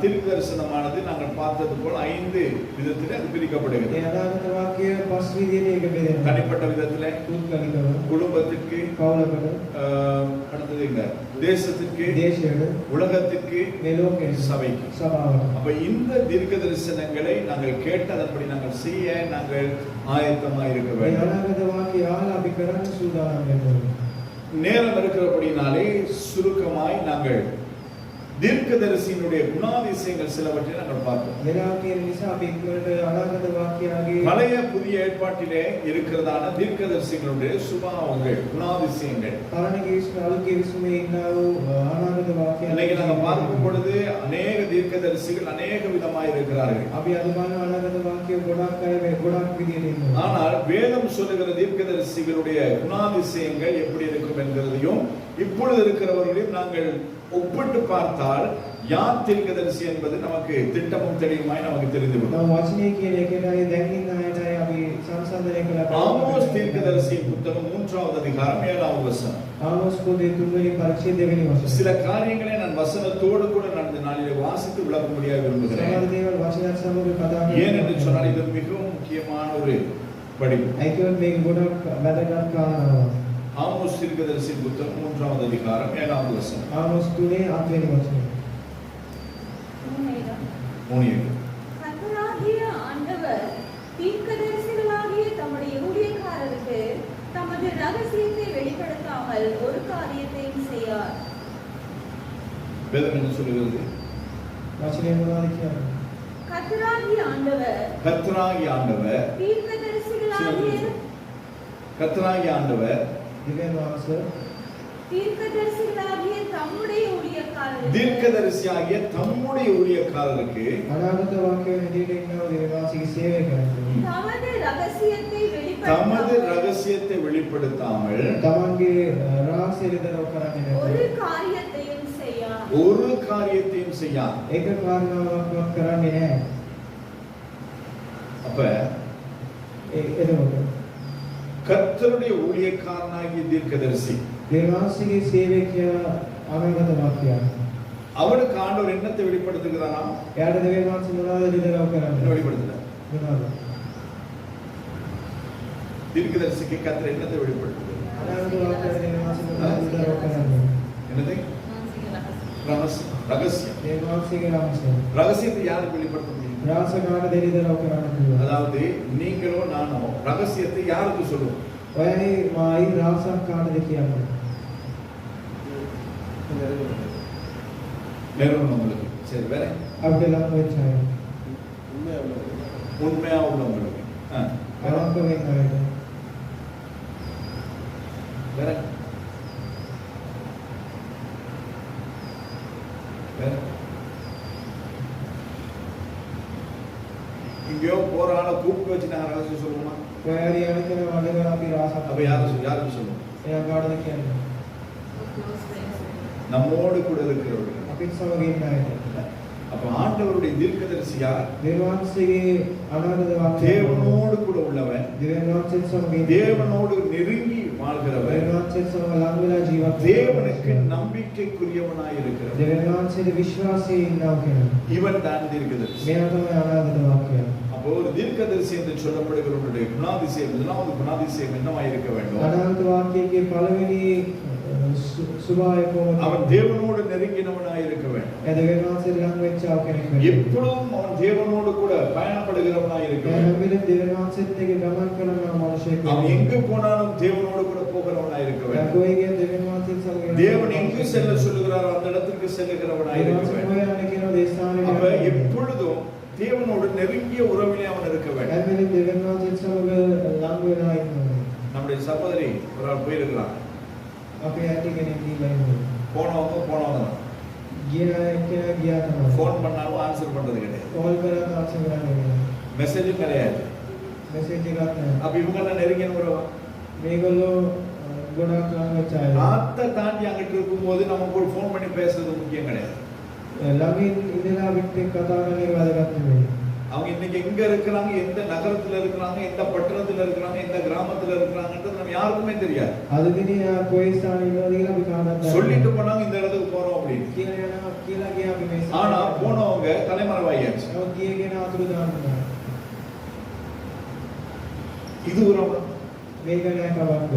தீர்க்க தரிசனமானது நாங்கள் பார்த்தது போல 5 விதத்திலே அது பிரிக்கப்படுகிறது. ඒ අනාගත වාක්‍ය පස් විදිහට ඒක බෙදෙනවා. தனிப்பட்ட விதத்திலே, පුද්ගලිකව, குடும்பத்துக்கு, පවුලකට, அடுத்தது எங்க தேசத்துக்கு, දේශයට, உலகத்துக்கு, මේ ලෝකෙට, சபைக்கு. සභාවට. அப்ப இந்த தீர்க்க தரிசனங்களை நாங்கள் கேட்டதன்படி நாங்கள் செய்ய நாங்கள் ஆயத்தமா இருக்க මේ வேண்டும். අනාගත වාක්‍ය ආලා අපි කරන්න සූදානම් වෙන්න ඕනේ. நேரம் இருக்கிறபடினாலே சுருக்கமாய் நாங்கள் தீர்க்கதரிசியினுடைய குணாதிசயங்கள் சிலவற்றை நாங்கள் பார்த்தோம். වෙලා තියෙන නිසා අපි ඉක්මනට අනාගත වාක්‍යයගේ பழைய புதிய ஏற்பாட்டிலே இருக்கிறதான தீர்க்கதரிசிகளுடைய சுபாவங்கள், குணாதிசயங்கள் පරණ කිවිසුම අලුත් කිවිසුමේ ඉන්නා වූ අනාගත වාක්‍යයන් இன்னைக்கு நாங்க பார்க்கும் பொழுது அநேக தீர்க்கதரிசிகள் அநேக விதமாய் இருக்கிறார்கள். අපි අද බලන අනාගත වාක්‍ය ගොඩක් අය ගොඩක් විදිහට ඉන්නවා. ஆனால் வேதம் சொல்லுகிற தீர்க்கதரிசிகளுடைய குணாதிசயங்கள் எப்படி இருக்கும் என்கிறதையும் இப்பொழுது இருக்கிறவர்களையும் நாங்கள் ஒப்பிட்டு பார்த்தால் யார் தீர்க்கதரிசி என்பது நமக்கு திட்டமும் தெளிவுமாய் நமக்கு தெரிந்துவிடும். ನಾವು වචනේ කියන එකටයි දැන් ඉන්න අයටයි අපි සංසන්දනය කළා. ஆமோஸ் தீர்க்கதரிசியின் புத்தகம் 3வது அதிகாரம் 7வது வசனம். ආමෝස් පොතේ 3 වෙනි පරිච්ඡේදය දෙවෙනි වචන. சில காரியங்களை நான் வசனத்தோடு கூட நடந்த நாளிலே வாசித்து விளக்க முடியாது விரும்புகிறேன். සමහර දේවල් වචනයත් සමග කතා ஏன் என்று சொன்னால் இது மிகவும் முக்கியமான ஒரு படிப்பு. ඒකෙන් මේක ගොඩක් වැදගත් කාරණාවක්. ஆமோஸ் தீர்க்கதரிசியின் புத்தகம் 3வது அதிகாரம் 7வது வசனம். ආමෝස් 3 8 වෙනි වචනය. கர்த்தராகிய ஆண்டவர் தீர்க்கதரிசிகளாகிய தம்முடைய ஊழியக்காரருக்கு தமது ரகசியத்தை வெளிப்படுத்தாமல் ஒரு காரியத்தையும் செய்யார். வேதம் என்ன சொல்லுகிறது? වචනේ මොනවද කියන්නේ? கர்த்தராகிய ஆண்டவர் கர்த்தராகிய ஆண்டவர் දිව්‍යන් වහන්සේ தீர்க்கதரிசிகளாகிய தம்முடைய ஊழியக்காரருக்கு தீர்க்கதரிசியாகிய தம்முடைய ஊழியக்காரருக்கு අනාගත වාක්‍යය හැටියට ඉන්නවා දේවාසික සේවය කරන්නේ. தமது ரகசியத்தை வெளிப்படுத்தாமல் තමන්ගේ රහස්‍ය විතරක් කරන්නේ ஒரு නැහැ. காரியத்தையும் செய்யார். ஒரு காரியத்தையும் செய்யார். ඒක කාරණාවක් කරන්නේ නැහැ. அப்ப එතකොට கர்த்தருடைய ஊழியக்காரனாகிய தீர்க்கதரிசி දේවාසිකේ සේවකයා අනාගත වාක්‍යය. அவனுக்கு ஆண்டவர் என்னத்தை வெளிப்படுத்துகிறாராம்? එයාට දෙවියන් වහන්සේ මොනවද විතරක් என்ன කරන්නේ? வெளிப்படுத்துறார்? මොනවද? தீர்க்கதரிசிக்கு கர்த்தர் என்னத்தை வெளிப்படுத்துகிறார்? අනාගත වාක්‍යය දෙවියන් වහන්සේ මොනවද විතරක් කරන්නේ? என்னது? ரகசியம். දේවාසිකේ රහස්‍ය. ரகசியத்தை யாருக்கு வெளிப்படுத்த முடியும்? රහස්‍යකාර දෙවියන් කරන්න පුළුවන්. அதாவது நீங்களோ நானோ ரகசியத்தை யாருக்கு சொல்லுவோம்? ඔයයි මායි රහසක් කාටද කියන්නේ? நேரம் உங்களுக்கு. சரி வேற? අපිට ලං වෙච්ච අය. உண்மையா உள்ளவங்களுக்கு. අවංක වෙන්න අයට. வேற? வேற? இங்கேயோ போற ஆளை கூப்பிட்டு வச்சு நாங்கள் ரகசியம் சொல்லுவோமா? ඔයාරි අනිතන වඩේ අපි රහසක්. அப்ப யாருக்கு சொல்லுவோம்? එයා කාටද කියන්නේ? நம்மோடு கூட இருக்கிறவர்கள். අපිට සමග ඉන්න අයට. அப்ப ஆண்டவருடைய தீர்க்கதரிசி யார்? දේවාංශයේ අනාගත වාක්‍යය. தேவனோடு கூட உள்ளவன், දෙවියන් වහන්සේ සමග ඉන්න. தேவனோடு நெருங்கி வாழ்கிறவன், දෙවියන් වහන්සේ සමග ලං වෙලා ජීවත් වෙන. தேவனுக்கு நம்பிக்கைக்குரியவனாய் இருக்கிறவன். දෙවියන් වහන්සේට විශ්වාසයේ ඉන්නවා කෙනා. இவன் தான் தீர்க்கதரிசி. මෙයා තමයි අනාගත වාක්‍යය. அப்போ ஒரு தீர்க்கதரிசி என்று சொல்லப்படுகிறவனுடைய குணாதிசயம், முதலாவது குணாதிசயம் என்னவாய் இருக்க வேண்டும்? අනාගත වාක්‍යයේ පළවෙනි සුභාය කොහොමද? அவன் தேவனோடு நெருங்கினவனாய் இருக்க வேண்டும். එයා දෙවියන් වහන්සේට ලං වෙච්ච කෙනෙක් වෙන්න. எப்பொழுதும் அவன் தேவனோடு கூட பயணப்படுகிறவனாய் இருக்க එයා வேண்டும். හැමදේම දෙවියන් වහන්සේත් එක්ක ගමන් කරන මනුෂයෙක්. அவன் எங்கு போனாலும் தேவனோடு கூட போகிறவனாய் இருக்க එයා வேண்டும். කොයි ගියත් දෙවියන් වහන්සේත් සමග ඉන්න. தேவன் எங்கு செல்ல சொல்லுகிறாரோ அந்த இடத்துக்கு செல்லுகிறவனாய் இருக்க வேண்டும். කොහේ කියන දේශානේ அப்ப எப்பொழுதும் தேவனோடு நெருங்கிய உறவிலே அவன் இருக்க வேண்டும். හැමදේම දෙවියන් වහන්සේත් සමග ලං වෙලා ඉන්නවා. நம்முடைய சகோதரி ஒரு ஆள் போயிருக்கிறான். අපේ ඇටි කෙනෙක් ගිහිල්ලා ඉන්නවා. போனவங்க தான். ගියා තමයි. ஃபோன் பண்ணாலும் ஆன்சர் பண்றது கிடையாது. කෝල් කරලා තාක්ෂි කරන්නේ. மெசேஜும் கிடையாது. මෙසේජ් එකක් නැහැ. அப்ப இவங்க எல்லாம் நெருங்கின உறவா? මේගොල්ලෝ ගොඩක් ලං වෙච්ච අය. ஆத்தை தாண்டி அங்கிட்டு இருக்கும்போது நமக்கு ஒரு ஃபோன் பண்ணி பேசுறது முக்கியம் கிடையாது. ළඟින් ඉඳලා පිටේ කතා කරන එක වැදගත් නෙමෙයි. அவங்க இன்னைக்கு எங்க இருக்கிறாங்க, எந்த நகரத்துல இருக்கிறாங்க, எந்த பட்டணத்துல இருக்கிறாங்க, எந்த கிராமத்துல இருக்கிறாங்கன்றது நம்ம இருக்கும் யாருக்குமே தெரியாது. අද දිනේ කොයි ස්ථානයේ ඉන්නවද කියලා අපි කාටවත් சொல்லிட்டு போனாங்க இந்த இடத்துக்கு போறோம் அப்படின்னு. කියලා යනවා කියලා ගියා අපි මේ ஆனா போனவங்க தலைமறைவாயாச்சு. නමුත් ගියේ කෙනා අතුරුදහන් වුණා. இது உறவு. මේක නෑකමක්ද?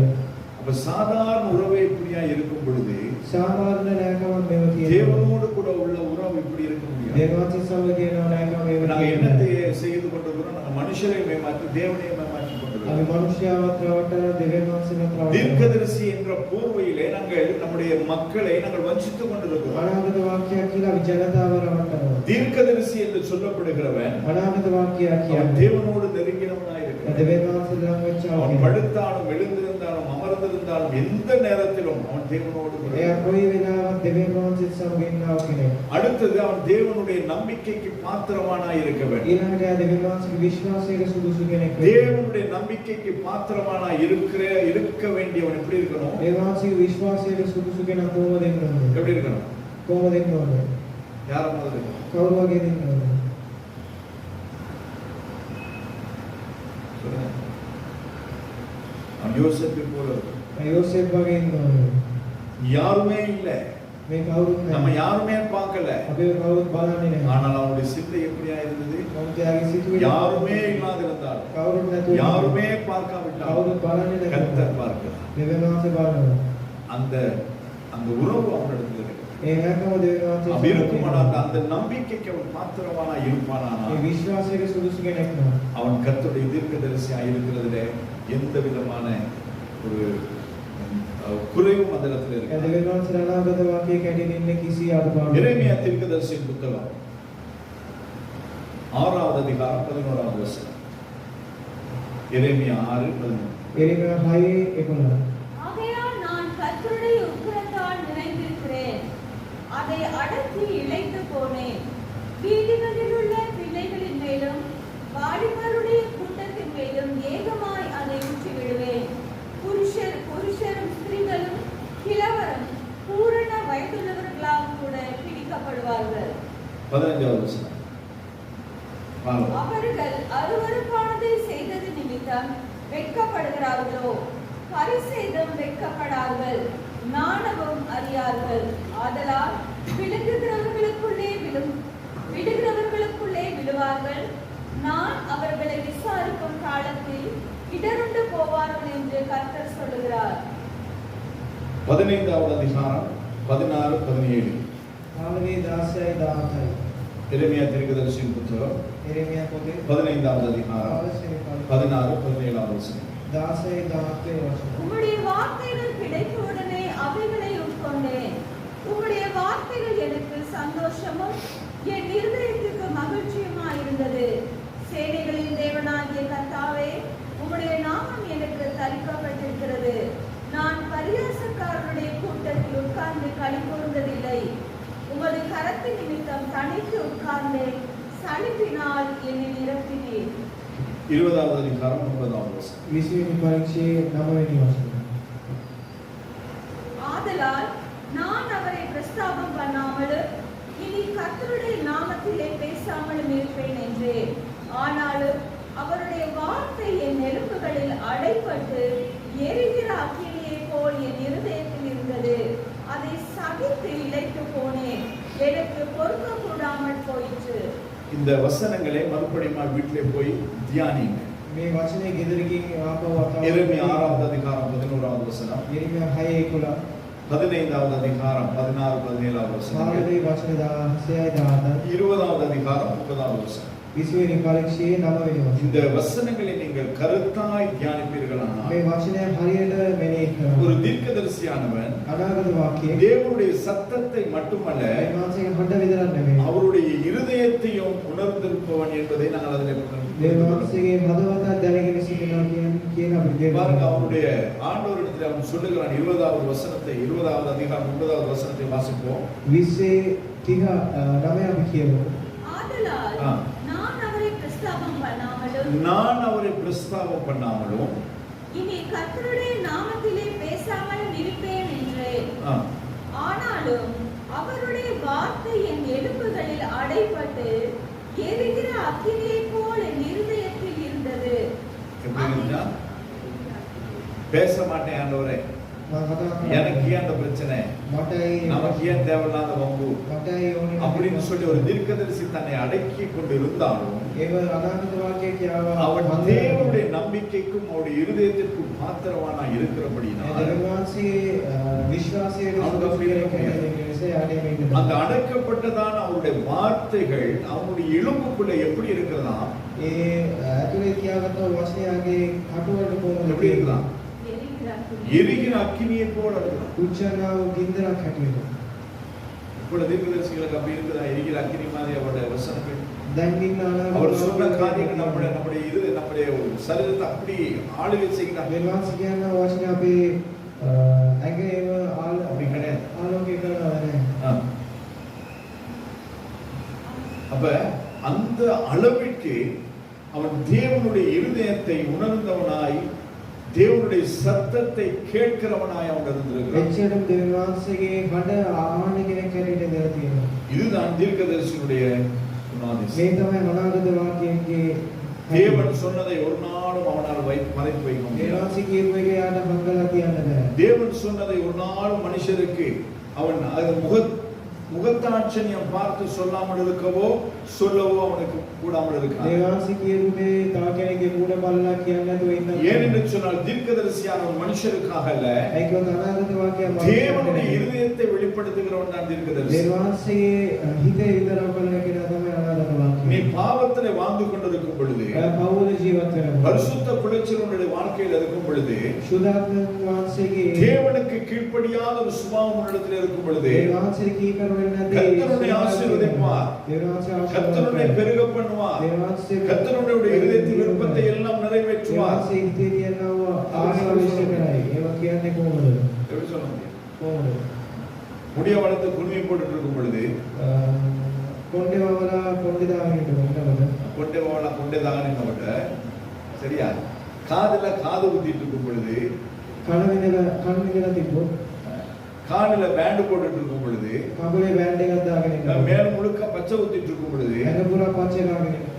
அப்ப சாதாரண உறவே இப்படியா இருக்கும் பொழுது සාමාන්‍ය නෑකමක් මෙව තියෙනවා. தேவனோடு கூட உள்ள உறவு இப்படி இருக்க முடியாது. දේවාචි සමගියන නෑකම මෙව நாங்க තියෙනවා. என்னத்தை செய்து கொண்டிருக்கிறோம்? நாங்க மனுஷரை மேமாற்றி தேவனை மேமாற்றி අපි கொண்டிருக்கிறோம். මනුෂ්‍යවත් රවට්ටලා දෙවියන් වහන්සේවත් රවට්ටලා தீர்க்கதரிசி என்ற போர்வையிலே நாங்கள் நம்முடைய மக்களை நாங்கள் வஞ்சித்துக் கொண்டிருக்கிறோம். අනාගත වාක්‍යයක් කියලා අපි ජනතාව රවට්ටනවා. தீர்க்கதரிசி என்று சொல்லப்படுகிறவன் අනාගත වාක්‍යයක් அவன் කියන්නේ தேவனோடு நெருங்கினவனாய் இருக்கிறான். දෙවියන් වහන්සේ ළඟ වෙච්ච அவன் ආකාරය. படுத்தாலும் எழுந்திருந்தாலும் அமர்ந்திருந்தாலும் எந்த நேரத்திலும் அவன் தேவனோடு கூட එයා කොයි වෙලාවක දෙවියන් වහන්සේ සමග ඉන්නවා කෙනෙක්. அடுத்தது அவன் தேவனுடைய நம்பிக்கைக்கு பாத்திரமானாய் இருக்க வேண்டும். ඊළඟට එයා දෙවියන් වහන්සේගේ විශ්වාසයට සුදුසු කෙනෙක් වෙන්න. தேவனுடைய நம்பிக்கைக்கு பாத்திரமானாய் இருக்க வேண்டியவன் எப்படி இருக்கணும்? දෙවියන් වහන්සේගේ විශ්වාසයට සුදුසු කෙනා කොහොමද වෙන්න ඕනේ? எப்படி இருக்கணும்? කොහොමද වෙන්න ඕනේ? யார மாதிரி? කවුරු වගේ වෙන්න ඕනේ? சொல்லுங்க. அவன் யோசேப்பை போல இருக்கணும். යෝසෙෆ් වගේ ඉන්න ඕනේ. யாருமே இல்ல, මේ කවුරුත් நம்ம නැහැ. யாருமே பார்க்கல. අපි කවුරුත් බලන්නේ නැහැ. ஆனால் அவனுடைய சிந்தை எப்படியா இருந்தது? මොන්තයාගේ සිතුවිලි யாருமே இல்லாதிருந்தால், කවුරුත් නැතුව யாருமே பார்க்காவிட்டால் කවුරුත් බලන්නේ නැහැ. கர்த்தர் பார்க்கிறார். දෙවියන් වහන්සේ බලනවා. அந்த அந்த உறவு அவனிடத்தில் இருக்கு. ඒ නැකම දෙවියන් அப்படி වහන්සේ இருக்குமானால் அந்த நம்பிக்கைக்கு அவன் பாத்திரமானா මේ இருப்பானானால் විශ්වාසයට සුදුසු කෙනෙක් නම් அவன் கர்த்தருடைய தீர்க்கதரிசியாக இருக்கிறதுல எந்த விதமான ஒரு குறைவும் அந்த இடத்துல ඒ இருக்கு. දෙවියන් වහන්සේ අනාගත වාක්‍යයේ කැඩෙන්නේ ඉන්නේ කිසි අඩුපාඩුවක් எரேமியா தீர்க்கதரிசியின் புத்தகம் 6வது அதிகாரம் 11வது வசனம். எரேமியா 6:11. එරිමයා 6:11 ஆகையால் நான் கர்த்தருடைய உக்கிரத்தால் நிறைந்திருக்கிறேன், அதை அடக்கி இளைத்து போனேன். வீதிகளில் உள்ள பிள்ளைகளின் மேலும் வாலிபருடைய கூட்டத்தின் மேலும் ஏகமாய் அதை ஊற்றி விடுவேன். புருஷரும் ஸ்திரீகளும் கிழவரும் பூரண வயதுள்ளவர்களாக கூட பிடிக்கப்படுவார்கள். 15வது வசனம். பாருங்க. அவர்கள் அருவருப்பானதை செய்தது நிமித்தம் வெட்கப்படுகிறார்களோ? பரிசேதம் வெட்கப்படார்கள், நாணவும் அறியார்கள். ஆதலால் விடுகிறவர்களுக்குள்ளே விழுவார்கள். நான் அவர்களை விசாரிக்கும் காலத்தில் இடருண்டு போவார்கள் என்று கர்த்தர் சொல்லுகிறார். 15வது அதிகாரம் 16, 17. 16:17 எரேமியா தீர்க்கதரிசியின் புத்தகம் එරිමයා පොතේ 15வது அதிகாரம் 16, 17வது வசனம். 16:17 වචන. உம்முடைய வார்த்தைகள் கிடைத்தவுடனே அவைகளை உட்கொண்டேன். உம்முடைய வார்த்தைகள் எனக்கு சந்தோஷமும் என் இருதயத்துக்கு மகிழ்ச்சியுமாயிருந்தது. சேனைகளின் தேவனாகிய கர்த்தாவே, உம்முடைய நாமம் எனக்கு தரிக்கப்பட்டிருக்கிறது. நான் பரியாசக்காரருடைய கூட்டத்தில் உட்கார்ந்து களி கூர்ந்ததில்லை. உமது கரத்தின் நிமித்தம் தனித்து உட்கார்ந்து சலிப்பினால் என்னை நிரப்பினேன். 20வது அதிகாரம் 9வது வசனம். 20 වෙනි පරීක්ෂයේ 9 වෙනි වචන. ஆதலால் நான் அவரை பிரஸ்தாபம் பண்ணாமலும் இனி கர்த்தருடைய நாமத்திலே பேசாமலும் இருப்பேன் என்றேன். ஆனாலும் அவருடைய வார்த்தை என் எலும்புகளில் அடைபட்டு எரிகிற அக்கினியை போல் என் இருதயத்தில் இருந்தது. அதை சகித்து இளைத்து போனேன். எனக்கு பொறுக்க கூடாமல் போயிற்று. இந்த வசனங்களை மறுபடியும் வீட்டிலே போய் தியானிங்க. මේ වචනේ ගෙදරකින් ආපහු எரேமியா 6வது அதிகாரம் 11வது வசனம். එරිමයා 6:11 15வது அதிகாரம் 16, 17வது வசனம். 12 වචන 16:17 20வது அதிகாரம் 30வது வசனம். 20 වෙනි පරීක්ෂයේ 9 වෙනි වචන. இந்த வசனங்களை நீங்கள் கருத்தாய் தியானிப்பீர்களானால் මේ වචනය හරියට මෙනෙහි කරනවා. ஒரு தீர்க்கதரிசியானவன் අනාගත වාක්‍යයේ தேவனுடைய சத்தத்தை மட்டுமல்ல දේවාංශයේ හඬ විතරක් නෙමෙයි. அவருடைய இருதயத்தையும் உணர்ந்திருப்பவன் என்பதை நாங்கள் அதில் දේවාංශයේ හදවත දැනගෙන සිටිනවා කියන අපි பாருங்க. அவருடைய ஆண்டவரிடத்தில் அவன் சொல்லுகிறான். 20வது வசனத்தை 20வது அதிகாரம் 9வது வசனத்தை வாசிப்போம். 20:30 9 අපි කියමු. ஆதலால் நான் அவரை பிரஸ்தாபம் பண்ணாமலும் இனி கர்த்தருடைய நாமத்திலே பேசாமலும் இருப்பேன் என்றேன். ஆனாலும் அவருடைய வார்த்தை என் எலும்புகளில் அடைபட்டு எரிகிற அக்கினியை போல் என் இருதயத்தில் இருந்தது. பேச மாட்டேன் ஆண்டவரே, මම කතා எனக்கு කරන්නේ ஏன் அந்த பிரச்சனை, මටයි நமக்கு ஏன் தேவையில்லாத வம்பு මටයි ඕනේ அப்படின்னு சொல்லி ஒரு தீர்க்கதரிசி தன்னை அடக்கி கொண்டு இருந்தாலும் ඒව අනාගත වාක්‍යය කියව அவன் தேவனுடைய நம்பிக்கைக்கும் அவருடைய இருதயத்திற்கும் பாத்திரவானா இருக்கிறபடினால் දෙවියන්සේ විශ්වාසයේ அவனுக்கு அப்படி இருக்க முடியாது. அந்த அடக்கப்பட்டதான அவருடைய வார்த்தைகள் அவனுடைய எலும்புக்குள்ள எப்படி இருக்கிறதா, ඒ ඇතුලේ තියාගත්ත වචනයගේ කටුවලට කොහොමද எப்படி இருக்கலாம், எரிகிற எரிகிற அக்கினியை போல இருக்கலாம். උච්චනාව ගින්දරක් හැටියට இப்ப தீர்க்கதரிசிகளுக்கு அப்படி இருக்குதா, எரிகிற அக்கினி மாதிரி அவருடைய வசனங்கள், දැන් ඉන්න அவர் சொன்ன காரியங்கள் நம்முடைய சரீரத்தை அப்படி ஆளுகை செய்கிறார். දෙවියන්සේ කියන වචන අපේ ඇඟේම அப்படி கிடையாது. ආලෝකය කරනවා නැහැ. அப்ப அந்த அளவிற்கு அவன் தேவனுடைய இருதயத்தை உணர்ந்தவனாய், தேவனுடைய சத்தத்தை கேட்கிறவனாய் அவன் இருந்திருக்கிறான். එච්චරම දෙවියන්සේගේ හඬ ආහන කෙනෙක් හැටියට ඉඳලා තියෙනවා. இதுதான் தீர்க்கதரிசியினுடைய குணாதிசயம். මේ තමයි අනාගත වාක්‍යයේ தேவன் சொன்னதை ஒரு நாளும் அவனால் மறைத்து வைக்க முடியாது. දෙවියන්සේ කියපු එක යාට මංගල කියන්න බෑ. தேவன் சொன்னதை ஒரு நாளும் மனுஷருக்கு அவன் அது முகத்தாட்சணியம் பார்த்து சொல்லாமல் இருக்கவோ சொல்லவோ அவனுக்கு கூடாமல் இருக்காது. දෙවියන්සේ කියපු දේ තව කෙනෙක්ගේ මූණ බලලා කියන්න නැතුව ඉන්න. ஏன் என்று சொன்னால் தீர்க்கதரிசியான ஒரு மனுஷருக்காக அல்ல, ඒකෝ අනාගත වාක්‍යය தேவனுடைய இருதயத்தை வெளிப்படுத்துகிறவன் தான் தீர்க்கதரிசி. දෙවියන්සේ හිතේ විතරක් බලන කෙනා තමයි අනාගත වාක්‍යය. நீ பாவத்திலே வாழ்ந்து கொண்டிருக்கும் பொழுது, පවුල ජීවත් වෙනවා. பரிசுத்த குலைச்சலுடைய வாழ்க்கையில் இருக்கும் பொழுது, සුදාත්ම වහන්සේගේ தேவனுக்கு கீழ்ப்படியாத ஒரு சுபாவம் உன்னிடத்தில் இருக்கும் பொழுது, දෙවියන්සේ කීකර වෙන්නේ නැති கர்த்தருடைய ஆசீர்வதிப்பார், දෙවියන්සේ கர்த்தருடைய பெருக பண்ணுவார், දෙවියන්සේ கர்த்தருடைய இதயத்தின் விருப்பத்தை எல்லாம் நிறைவேற்றுவார். දෙවියන්සේ හිතේ තියෙනව ආශාවිෂ කරයි. ඒවා කියන්නේ කොහොමද? எப்படி சொல்ல முடியும்? කොහොමද? முடிய வளர்த்து குடுமி போட்டுட்டு இருக்கும் பொழுது, කොණ්ඩේ වවලා කොණ්ඩේ දාගෙන ඉන්නකොට கொண்டே தாகனவட்ட சரியா, காதுல காது குத்திட்டு இருக்கும் பொழுது, කන විඳලා තිබ්බොත් காதுல பேண்ட் போட்டுட்டு இருக்கும் பொழுது, කකුලේ බෑන්ඩ් එකක් දාගෙන ඉන්නවා. மேல் முழுக்க பச்சை குத்திட்டு இருக்கும் பொழுது, ඇඟ පුරා පච්චේ දාගෙන ඉන්නවා.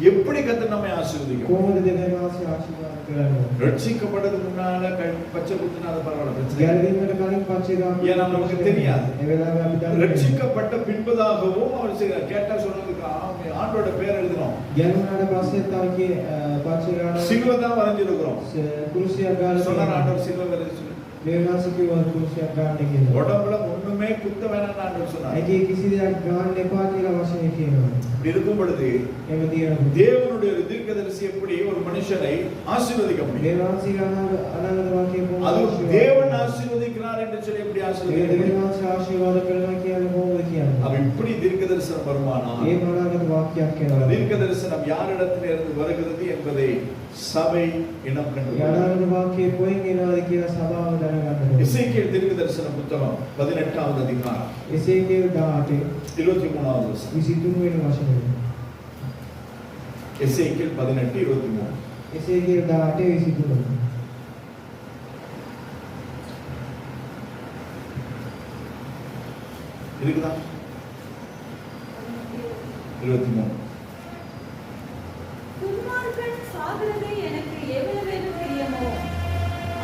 எப்படி கர்த்தர் நம்மை ஆசீர்வதிக்கும்? කොහොමද දෙවියන්සේ ආශිර්වාද කරන්නේ? ரட்சிக்கப்படுறதுக்கு முன்னால பச்சை குத்தினா அது பரவாயில்ல, பிரச்சனை இல்லை. ගැලවීමට කලින් පච්චේ දාගෙන ஏன்னா நமக்கு தெரியாது. ඒ වෙලාවේ අපි දන්නේ ரட்சிக்கப்பட்ட பின்பதாகவும் அவர் செய்கிறார். கேட்டா சொல்றதுக்கு ஆண்டோட பேர் எழுதணும், ගැලුණාට පස්සේ තමයි පච්චේ දාන சிலுவை தான் வரைஞ்சிருக்கிறோம். කුරුසියක් ගාලා சொன்னார் ஆண்டவர் சிலுவை வரைஞ்சு. දෙවියන්සේ කිව්වා කුරුසියක් ගන්න කියලා. உடம்புல ஒண்ணுமே குத்த வேணாம்னு ஆண்டவர் சொன்னார். ඒකේ කිසි දෙයක් ගන්න එපා කියලා වචනේ කියනවා. இப்படி இருக்கும் பொழுது එහෙම තියෙනවා. தேவனுடைய தீர்க்கதரிசி எப்படி ஒரு மனுஷனை ஆசீர்வதிக்க முடியும்? දෙවියන්සේ අනාගත වාක්‍යය அது කොහොමද? தேவன் ஆசீர்வதிக்கிறார் என்று சொல்லி எப்படி ஆசீர்வதிக்க முடியும்? දෙවියන්සේ ආශිර්වාද කරනවා කියන්නේ කොහොමද කියන්නේ? அவ இப்படி தீர்க்கதரிசனம் வருமானால், ඒ අනාගත වාක්‍යයක් කියනවා. தீர்க்கதரிசனம் யாரிடத்திலிருந்து வருகிறது என்பதை சபை இனம் கண்டு අනාගත වාක්‍යය කොහෙන් එනවද කියලා සභාව දැනගන්න ඕනේ. எசேக்கியேல் தீர்க்கதரிசன புத்தகம் 18வது அதிகாரம் එසේකියල් 18 23வது வசனம். 23 වෙනි වචනය. எசேக்கியேல் 18:23. එසේකියල් 18 23. இருக்குதா? 23. துன்மார்க்கன் சாகிறது எனக்கு எவ்வளவு பிரியமோ,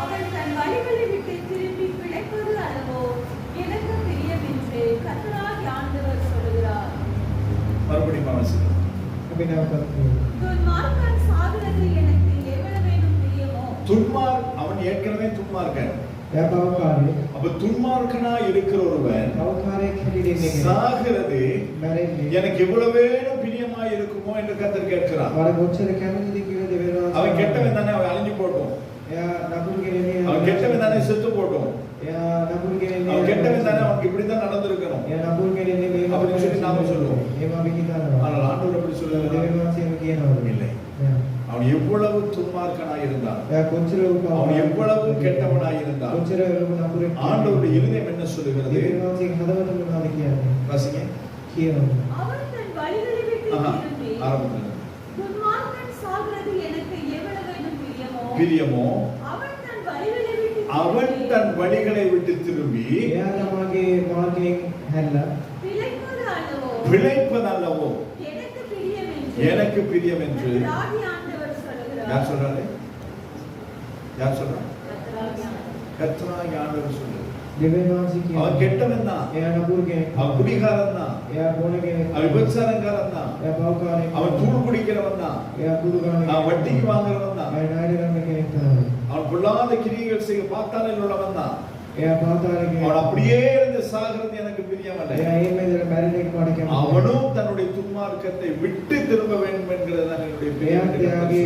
அவன் தன் வழிகளை விட்டு திரும்பி பிழைப்பது அல்லவோ எனக்கு பிரியம் என்று கர்த்தராகிய ஆண்டவர் சொல்கிறார். மறுபடியும் வாசிக்கலாம். අපි නැවතත් කියමු. துன்மார்க்கன் சாகிறது எனக்கு எவ்வளவு பிரியமோ. அவன் ஏற்கனவே துன்மார்க்கன். එයා පවකාරයෙක්. அப்ப துன்மார்க்கனா இருக்கிற ஒருவன் පවකාරයෙක් හැටියට ඉන්නේ කෙනෙක්. சாகிறது මැරෙන්නේ. எனக்கு எவ்வளவு பிரியமாய் இருக்குமோ என்று கர்த்தர் கேட்கிறார். වල කොච්චර කැමතිද කියලා දෙවියන් அவன் கெட்டவன் தானே, அவன் அழிஞ்சு போட்டும். එයා නපුරු කෙනෙක්. அவன் கெட்டவன் தானே, செத்து போட்டும். එයා නපුරු කෙනෙක්. அவன் கெட்டவன் தானே, அவனுக்கு இப்படித்தான் நடந்திருக்கணும். එයා නපුරු කෙනෙක් නෙමෙයි. அப்படின்னு சொல்லி நாம சொல்லுவோம். ඒවා අපි හිතනවා. ஆனால் ஆண்டவர் அப்படி சொல்லுகிறார். දෙවියන් කියනවා. இல்லை. அவன் எவ்வளவு துன்மார்க்கனாய் இருந்தான், එයා කොච්චර அவன் எவ்வளவு கெட்டவனாய் இருந்தான், කොච්චර නපුරු ஆண்டவருடைய இருதயம் என்ன சொல்லுகிறது? දෙවියන්ගේ හදවත මොනවද කියන්නේ? வாசிங்க. කියනවා. அவன் தன் வழிகளை விட்டு திரும்பி ஆரம்பத்துல துன்மார்க்கன் சாகிறது எனக்கு எவ்வளவு பிரியமோ அவன் தன் வழிகளை விட்டு அவன் தன் வழிகளை விட்டு திரும்பி එයා තමගේ මාර්ගයෙන් හැල්ලා பிழைப்பதல்லவோ எனக்கு பிரியம் என்று யார் சொல்றாரு? யார் சொல்றான்? கர்த்தராகிய ஆண்டவர் சொல்லுது. දෙවියන් වහන්සේ කියනවා. அவன் கெட்டவன் தான், එයා නපුරු කෙනෙක්. அவன் குடிகாரன் தான், එයා බොන කෙනෙක්. அவன் விபச்சாரக்காரன் தான், එයා පව්කාරයෙක්. அவன் தூள் குடிக்கிறவன் தான், එයා කුඩු ගන්න. அவன் வட்டிக்கு வாங்குறவன் தான், එයා ණයට ගන්න කෙනෙක් තමයි. அவன் பொல்லாத கிரியைகள் செய்ய பார்த்தாலே உள்ளவன் தான். එයා පාතාලේ කෙනෙක්. அவன் அப்படியே இருந்து சாகிறது எனக்கு பிரியமல்ல. එයා මේ විදිහට මැරෙන්න එක මට කැමතියි. அவனும் தன்னுடைய துன்மார்க்கத்தை விட்டு திரும்ப வேண்டும் என்கிறது தான் என்னுடைய එයාට பிரியம். එයාගේ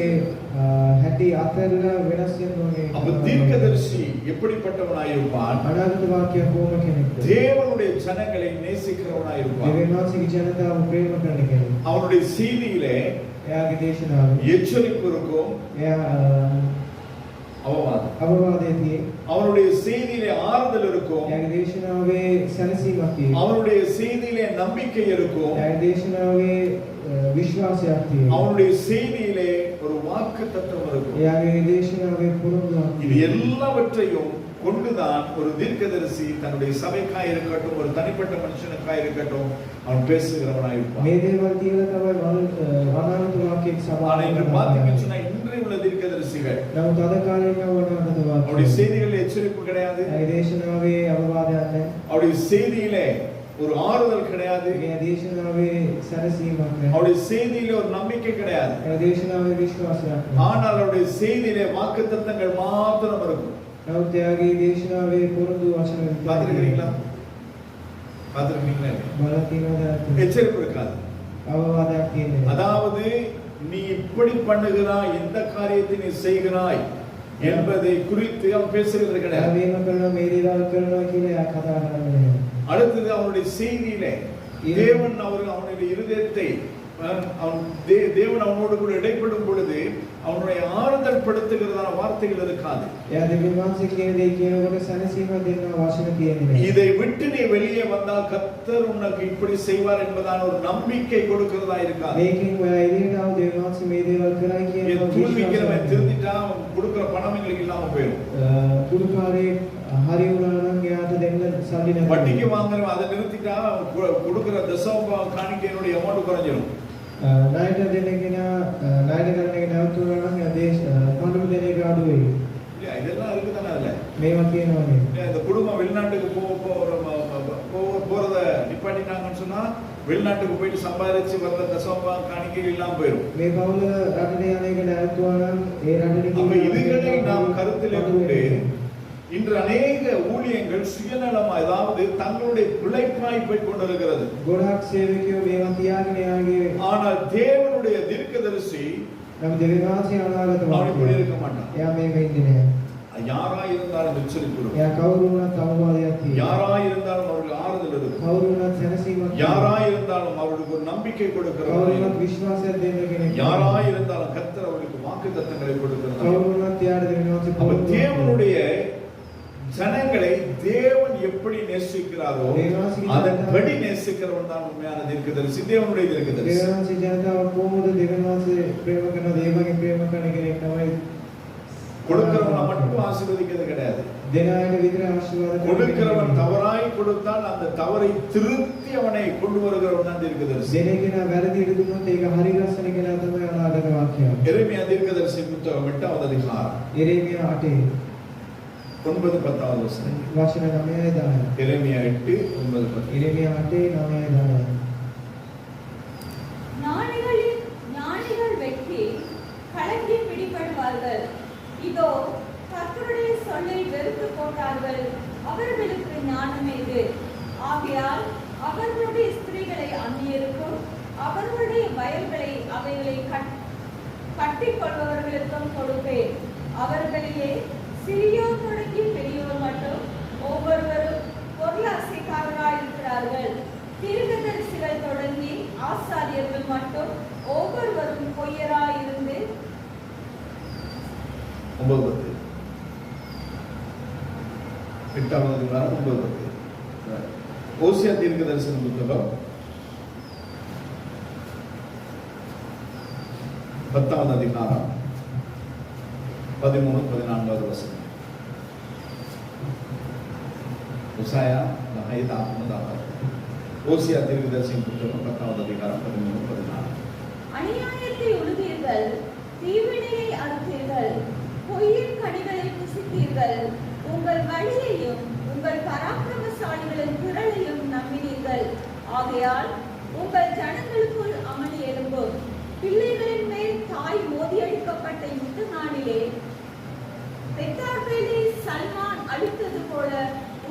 හැටි අතහැරලා වෙනස් වෙන්න ඕනේ. அப்ப தீர்க்கதரிசி எப்படிப்பட்டவனாய் இருப்பான்? අනාගත වාක්‍ය කොහොම කෙනෙක්ද? தேவனுடைய ஜனங்களை நேசிக்கிறவனாய் இருப்பான். දෙවියන් වහන්සේගේ ජනතාව ප්‍රේම කරන කෙනෙක්. அவனுடைய செய்தியிலே එයාගේ දේශනාව. எச்சரிப்பு இருக்கும், එයා அவமானம். අවවාදයේදී அவனுடைய செய்தியிலே ஆறுதல் இருக்கும், එයාගේ දේශනාවේ සැලසීමක් තියෙනවා. அவனுடைய செய்தியிலே நம்பிக்கை இருக்கும், එයාගේ දේශනාවේ විශ්වාසයක් තියෙනවා. அவனுடைய செய்தியிலே ஒரு வாக்கு தத்துவம் இருக்கும். එයාගේ දේශනාවේ පුරුදුවක් இது எல்லாவற்றையும் கொண்டுதான் ஒரு தீர்க்கதரிசி தன்னுடைய சபைக்காய் இருக்கட்டும், ஒரு தனிப்பட்ட மனுஷனுக்காய் இருக்கட்டும், அவன் பேசுகிறவனாய் இருப்பான். මේ දේවල් කියලා තමයි අනාගත වාක්‍යයක් ஆனா இன்று සභාවේ பார்த்தீங்கன்னு சொன்னா இன்றைய உள்ள தீர்க்கதரிசிகள் නමුත් අද කාලේ ඉන්න අනාගත அவருடைய වාක්‍යය செய்திகளில் எச்சரிப்பு கிடையாது, ඒ දේශනාවේ අවවාදයක් නැහැ. அவருடைய செய்தியிலே ஒரு ஆறுதல் கிடையாது, ඒ දේශනාවේ සැලසීමක් නැහැ. அவருடைய செய்தியிலே ஒரு நம்பிக்கை கிடையாது. ඒ දේශනාවේ විශ්වාසයක් නැහැ. ஆனால் அவருடைய செய்தியிலே வாக்குத்தத்தங்கள் மாத்திரம் இருக்கும். නමුත් එයාගේ දේශනාවේ පුරුදු වචන பார்த்திருக்கிறீங்களா? பார்த்திருக்கீங்களா? බලලා තියෙනවද? எச்சரிப்பு இருக்காது. අවවාදයක් තියෙන්නේ නැහැ. அதாவது நீ இப்படி பண்ணுகிறாய், இந்த காரியத்தை நீ செய்கிறாய் என்பதை குறித்து அவன் பேசுகிறது එයා கிடையாது. මේම කරනවා මේ දේවල් කරනවා කියලා එයා කතා කරන්නේ නැහැ. அடுத்தது அவனுடைய செய்தியிலே தேவன் அவனுடைய இருதயத்தை தேவன் அவனோடு கூட இடைப்படும் பொழுது அவனுடைய ஆறுதல் படுத்துகிறதான வார்த்தைகள் இருக்காது. එයා දෙවියන් වහන්සේ කියන දේ කියනකොට සැනසීමක් දෙන්න වචන තියෙන්නේ නැහැ. இதை விட்டு நீ வெளியே வந்தால் கர்த்தர் உனக்கு இப்படி செய்வார் என்பதான ஒரு நம்பிக்கை கொடுக்கிறதா இருக்காது. මේකෙන් ඔයා එළියට ආව දෙවියන් වහන්සේ මේ දේවල් කරයි කියන தூள்விக்கிறவன் திருந்திட்டா அவன் கொடுக்கிற பணம் எங்களுக்கு இல்லாம போயிடும். කුඩුකාරේ හරි වුණා නම් එයාට දෙන්න සල්ලි නැහැ. வட்டிக்கு வாங்குறவன் அதை நிறுத்திட்டா கொடுக்கிற தசம காணிக்கையினுடைய அமௌண்ட் குறைஞ்சிடும். ණයට දෙන කෙනා ණයට ගන්න එක නැවතුණා නම් පඬු දෙන එක අඩු වෙයි. இல்ல இதெல்லாம் இருக்குதானே அதுல. මේවා කියනවානේ. இந்த குடும்பம் வெளிநாட்டுக்கு போறத நிப்பாட்டினாங்கன்னு சொன்னா வெளிநாட்டுக்கு போயிட்டு சம்பாதிச்சு வந்த தசம காணிக்கை இல்லாம போயிடும். මේ පවුල රටට යන එක නැවතුණා නම් ඒ රටට அப்ப இதுகளை நாம் கருத்திலே கொண்டு இன்று அநேக ஊழியங்கள் சுயநலமா, அதாவது தங்களுடைய பிழைப்பாய் போய் கொண்டிருக்கிறது. ගොඩක් සේවකයෝ මේවා තියාගෙන යාගේ ஆனால் தேவனுடைய தீர்க்கதரிசி නම් දෙවියන් වහන්සේ අනාගත அவன் இப்படி වාක්‍යය. இருக்க மாட்டான். එයා මේක ඉන්නේ නැහැ. யாரா இருந்தாலும் எச்சரிப்பு இருக்கும், එයා කවුරු වුණත් අවවාදයක් තියෙනවා. யாரா இருந்தாலும் அவர்களுக்கு ஆறுதல் இருக்கும், කවුරු වුණත් සැනසීමක් யாரா இருந்தாலும் அவர்களுக்கு ஒரு நம்பிக்கை කවුරු கொடுக்கிறவர், වුණත් විශ්වාසයක් දෙන්න කෙනෙක්. யாரா இருந்தாலும் கர்த்தர் அவர்களுக்கு வாக்குத்தத்தங்களை கொடுக்கிறார். කවුරු වුණත් එයාට දෙවියන් වහන්සේ அப்ப පුරුදු தேவனுடைய ஜனங்களை தேவன் எப்படி நேசிக்கிறாரோ அதன்படி நேசிக்கிறவன் தான் உண்மையான தீர்க்கதரிசி, தேவனுடைய தீர்க்கதரிசி. දෙවියන් වහන්සේ ජනතාව කොහොමද දෙවියන් වහන්සේ ප්‍රේම කරන දේවගේ ප්‍රේම කරන කෙනෙක් තමයි. கொடுக்கிறவனை மட்டும் ஆசீர்வதிக்கிறது கிடையாது. දෙන අයට විතර ආශිර්වාද කරන கொடுக்கிறவன் කෙනෙක්. தவறாய் கொடுத்தால் அந்த தவறை திருத்தி அவனை கொண்டு வருகிறவன் தான் தீர்க்கதரிசி. දෙන කෙනා වැරදියට දුන්නොත් ඒක හරි ගස්සන කෙනා තමයි අනාගත වාක්‍යය. எரேமியா தீர்க்கதரிசி புத்தகம் 8வது அதிகாரம் එරේමියා 8 9-10 வசனம். වචන 9යි 10. எரேமியா 8:9-10. එරේමියා 8 9යි 10. ஞானிகள் வெட்கி கலங்கி பிடிபடுவார்கள். இதோ கர்த்தருடைய சொல்லை வெறுத்து போட்டார்கள். அவர்களுக்கு ஞானம் ஏது? ஆகையால் அவர்களுடைய ஸ்திரீகளை அந்நியருக்கும் அவர்களுடைய வயல்களை அவைகளை கட்டிக் கொள்பவர்களுக்கும் கொடுப்பேன். அவர்களையே சிறியோர் தொடங்கி பெரியோர் மட்டும் ஒவ்வொருவரும் பொருளாசைக்காரராய் இருக்கிறார்கள். தீர்க்கதரிசிகள் தொடங்கி ஆசாரியர்கள் மட்டும் ஒவ்வொருவரும் பொய்யராய் இருந்து 9-10. 8வது அதிகாரம் 9-10. ஓசியா தீர்க்கதரிசன புத்தகம் 10வது அதிகாரம் 13-14 வசனம். ஓசியா 10-14. ஓசியா தீர்க்கதரிசன புத்தகம் 10வது அதிகாரம் 13-14. அநியாயத்தை உழுவீர்கள், தீவினையை அறுத்தீர்கள், பொய்யின் கனிகளை புசித்தீர்கள். உங்கள் வழியையும் உங்கள் பராக்கிரமசாலிகளின் திரளையும் நம்பினீர்கள். ஆகையால் உங்கள் ஜனங்களுக்குள் அமளி எழும்பும். பிள்ளைகளின் மேல் தாய் மோதியடிக்கப்பட்ட யுத்த நாளிலே பெத்தார்பேலை சல்மான் அழித்தது போல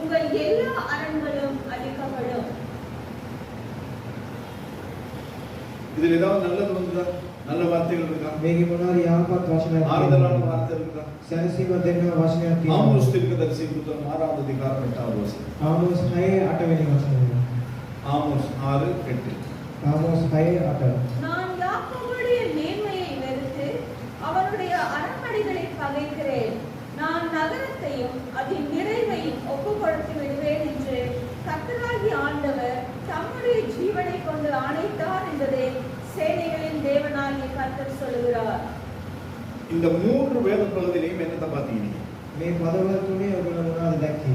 உங்கள் எல்லா அரண்களும் அழிக்கப்படும். இதில் ஏதாவது நல்லது வந்ததா? நல்ல வார்த்தைகள் இருக்கா? මේකේ මොනවාරි යහපත් වචනයක් ஆறுதலான තියෙනවා. வார்த்தை இருக்கா? සැනසීම දෙන්න වචනයක් තියෙනවා. ஆமோஸ் தீர்க்கதரிசி புத்தகம் 6வது அதிகாரம் 8வது வசனம். ආමෝස් 6:8 වෙනි වචනය. ஆமோஸ் 6:8. ආමෝස් 6:8. நான் யாக்கோபுடைய மேன்மையை வெறுத்து அவனுடைய அரண்மனைகளை பகைக்கிறேன். நான் நகரத்தையும் அதன் நிறைவையும் ஒப்புக்கொடுத்து விடுவேன் என்று கர்த்தராகிய ஆண்டவர் தம்முடைய ஜீவனை கொண்டு ஆணைத்தார் என்பதை சேனைகளின் தேவனாகிய கர்த்தர் சொல்லுகிறார். இந்த 3 வேத பகுதியிலையும் என்னத்தை பார்த்தீங்க? මේ පදවල තුනේ ඔයගොල්ලෝ මොනවද දැක්කේ?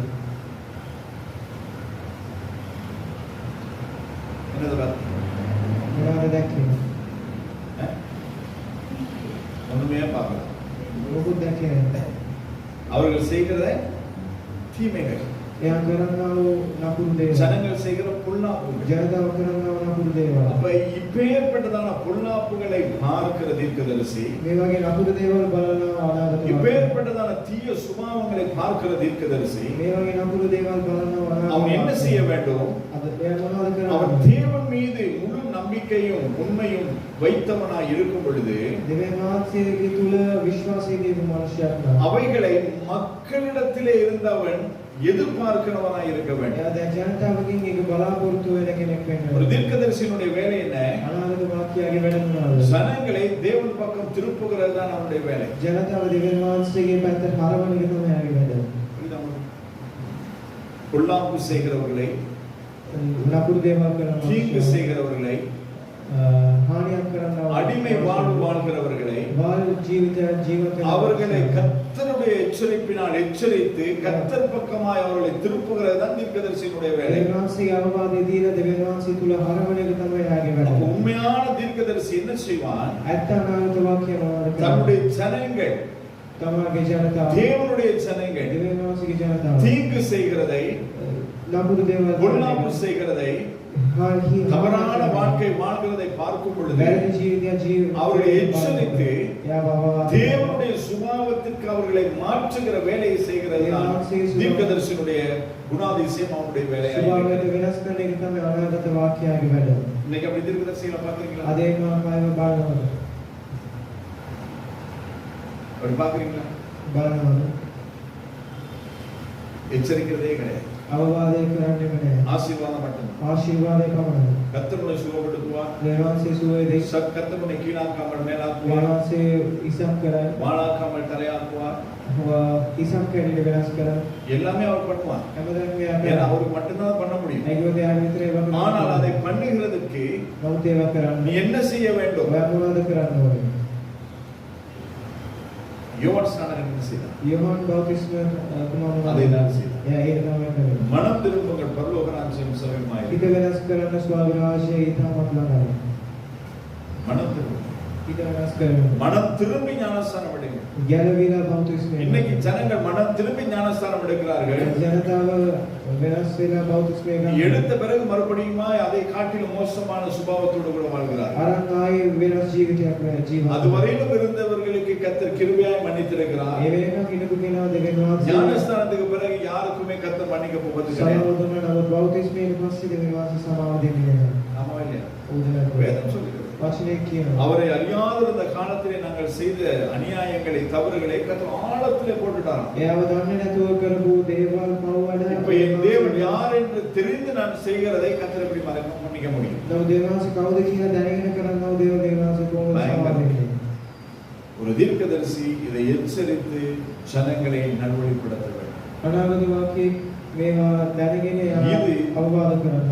என்னதை பார்த்தீங்க? මොනවද දැක්කේ? ஒண்ணுமே பார்க்கல. මොකුත් දැක්කේ නැහැ. அவர்கள் செய்கிற தீமைகள், එයා කරන්නා වූ නපුරු දේවල්. ஜனங்கள் செய்கிற பொல்லாப்புகள். ජනතාව කරන්නා වූ නපුරු දේවල්. அப்ப இப்பேற்பட்டதான பொல்லாப்புகளை பார்க்கிற தீர்க்கதரிசி, මේ වගේ නපුරු දේවල් බලන අනාගත இப்பேற்பட்டதான தீய சுபாவங்களை பார்க்கிற தீர்க்கதரிசி, මේ වගේ நපුරු දේවල් බලන அவன் என்ன செய்ய வேண்டும்? අද එයා මොනවද அவன் කරන්නේ? தேவன் மீது முழு நம்பிக்கையும் உண்மையும் வைத்தவனாய் இருக்கும் பொழுது දෙවියන් වහන්සේගේ තුල විශ්වාසය තියපු මනුෂ්‍යයෙක් නම් அவைகளை மக்களிடத்திலே இருந்தவன் எதிர்பார்க்கிறவனாய் இருக்க வேண்டும். එයා දැන් ජනතාවකින් ඒක බලාපොරොත්තු වෙන කෙනෙක් වෙන්න ஒரு ඕනේ. தீர்க்கதரிசியினுடைய வேலை என்ன? අනාගත වාක්‍යයේ වැඩ මොනවද? ஜனங்களை தேவன் பக்கம் திருப்புகிறது தான் அவனுடைய வேலை. ජනතාව දෙවියන් වහන්සේගේ පැත්තට හරවන එක තමයි එයාගේ වැඩ. புரியுதா உங்களுக்கு? பொல்லாப்பு செய்கிறவர்களை, නපුරු දේවල් කරන தீங்கு செய்கிறவர்களை, හානියක් කරන அடிமை வாழ்வு வாழ்கிறவர்களை, බාල ජීවිතයක් ජීවත් කරන அவர்களை கர்த்தருடைய எச்சரிப்பினால் எச்சரித்து கர்த்தர் பக்கமாய் அவர்களை திருப்புகிறது தான் தீர்க்கதரிசியினுடைய வேலை. දෙවියන් වහන්සේගේ අවවාදය දීලා දෙවියන් වහන්සේ තුල හරවන එක තමයි එයාගේ වැඩ. அப்ப உண்மையான தீர்க்கதரிசி என்ன செய்வான்? ඇත්ත අනාගත වාක්‍ය මොනවද தன்னுடைய කරන්නේ? ஜனங்கள், තමාගේ ජනතාව தேவனுடைய ஜனங்கள் දෙවියන් වහන්සේගේ ජනතාව தீங்கு செய்கிறதை, නපුරු දේවල් பொல்லாப்பு செய்கிறதை, தவறான வாழ்க்கை வாழ்கிறதை பார்க்கும் பொழுது වැරදි ජීවිතය ජීවත් அவர்களை எச்சரித்து යා தேவனுடைய சுபாவத்திற்கு அவர்களை மாற்றுகிற வேலையை செய்கிறது தான் தீர்க்கதரிசியினுடைய குணாதிசயம், அவனுடைய வேலையாக ස්වභාවයට இருக்கிறது. වෙනස් කරන එක තමයි අනාගත වාක්‍යයේ වැඩ. இன்னைக்கு அப்படி தீர்க்கதரிசிகளை பார்க்கிறீங்களா? අද ඒක මම බලනවද? அப்படி பார்க்கிறீங்களா? බලනවද? எச்சரிக்கிறதே கிடையாது, අවවාදය කරන්නේම නැහැ. ஆசீர்வாதம் மட்டும்தான். ආශිර්වාදය පමණයි. கர்த்தருடைய சுகப்படுத்துவார், දේවාංශයේ සුවය දෙයි. கர்த்தருடைய கீழாக்காமல் மேலாக்குவார், දේවාංශයේ ඉසක් කරයි. வாழாக்காமல் தரையாக்குவார். ඉසක් කැඩෙන්න වෙනස් කරයි. எல்லாமே அவர் பண்ணுவார். හැමදාම එයා ஏன்னா කරනවා. அவருக்கு மட்டும்தான் பண்ண முடியும். ඒකෝද යා විතරේ වගේ. ஆனால் அதை பண்ணுகிறதுக்கு නමුත් ඒවා நீ කරන්නේ என்ன செய்ய வேண்டும்? ඔයා මොනවද කරන්න ඕනේ? யோவான் ஸ்நானகன் என்ன செய்தார்? යෝහන් බෞතිස්ම කුමාරයා அதை தான் செய்தார். එයා ඒක තමයි කරන්නේ. மனம் திரும்புங்கள், பரலோக ராஜ்யம் சமீபமாய் හිත වෙනස් කරන්න ස්වාමීන් වහන්සේ ඊටමත් ළඟයි. மனம் திரும்புங்கள், හිත වෙනස් කරන්න. மனம் திரும்பி ஞானஸ்தானம் எடுங்க. ගැලවිලා බෞතිස්මේ. இன்னைக்கு ஜனங்கள் மனம் திரும்பி ஞானஸ்தானம் எடுக்கிறார்கள். ජනතාව වෙනස් වෙලා බෞතිස්මේ எடுத்த பிறகு மறுபடியுமா அதை காட்டிலும் மோசமான சுபாவத்தோடு கூட வாழ்கிறார்கள். අරන් ආයේ වෙනස් ජීවිතයක් ජීවත්. அதுவரையிலும் இருந்தவர்களுக்கு கர்த்தர் கிருபையாய் மன்னித்திருக்கிறார். ඒ වෙනකන් හිටපු කෙනා දෙවියන් වහන්සේ ஞானஸ்தானத்துக்கு பிறகு யாருக்குமே கர்த்தர் மன்னிக்க போவது கிடையாது. සමාව දුන්නා. නමුත් බෞතිස්මේ පස්සේ දෙවියන් වහන්සේ සමාව දෙන්නේ නැහැ. ஆமா இல்லையா? උදේට வேதம் சொல்லுகிறது. වචනේ කියනවා. அவரை அறியாதிருந்த காலத்திலே நாங்கள் செய்த அநியாயங்களை, தவறுகளை கர்த்தர் ஆழத்திலே போட்டுட்டாராம். එයාව දන්නේ නැතුව කරපු දේවල් පවවඩ இப்ப என் தேவன் யார் என்று தெரிந்து நான் செய்கிறதை கர்த்தர் எப்படி மன்னிக்க முடியும்? නමුත් දේවන් වහන්සේ කවුද කියලා දැනගෙන කරනව දේවල් දේවන් වහන්සේ කොහොමද සමාව දෙන්නේ? ஒரு தீர்க்கதரிசி இதை எச்சரித்து ஜனங்களை நல்வழிப்படுத்த வேண்டும். අනාගත වාක්‍යයේ මේවා දැනගෙන இது අවවාද කරනවා.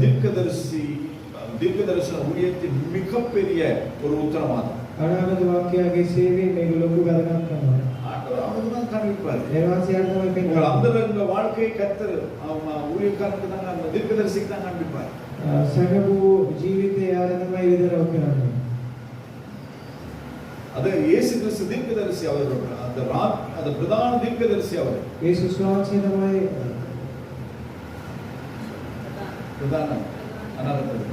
தீர்க்கதரிசன ஊழியத்தின் மிகப்பெரிய ஒரு உத்தரவாதம். අනාගත වාක්‍යයේ සේවයෙන් මේක ලොකු වැදගත් කරනවා. ஆண்டவர் அவருக்கு தான் காண்பிப்பார். දේවාසියන් තමයි உங்கள் පෙන්නන්නේ. அந்தரங்க வாழ்க்கையை கர்த்தர் ஊழியக்காரனுக்கு தான், அந்த தீர்க்கதரிசிக்கு தான் காண்பிப்பார். සැඟවූ ජීවිතය යාර තමයි විතරව කරන්නේ. அது இயேசு கிறிஸ்து தீர்க்கதரிசி, அவர் அந்த பிரதான தீர்க்கதரிசி அவர். යේසුස් වහන්සේ තමයි பிரதான அனாரத்தர்.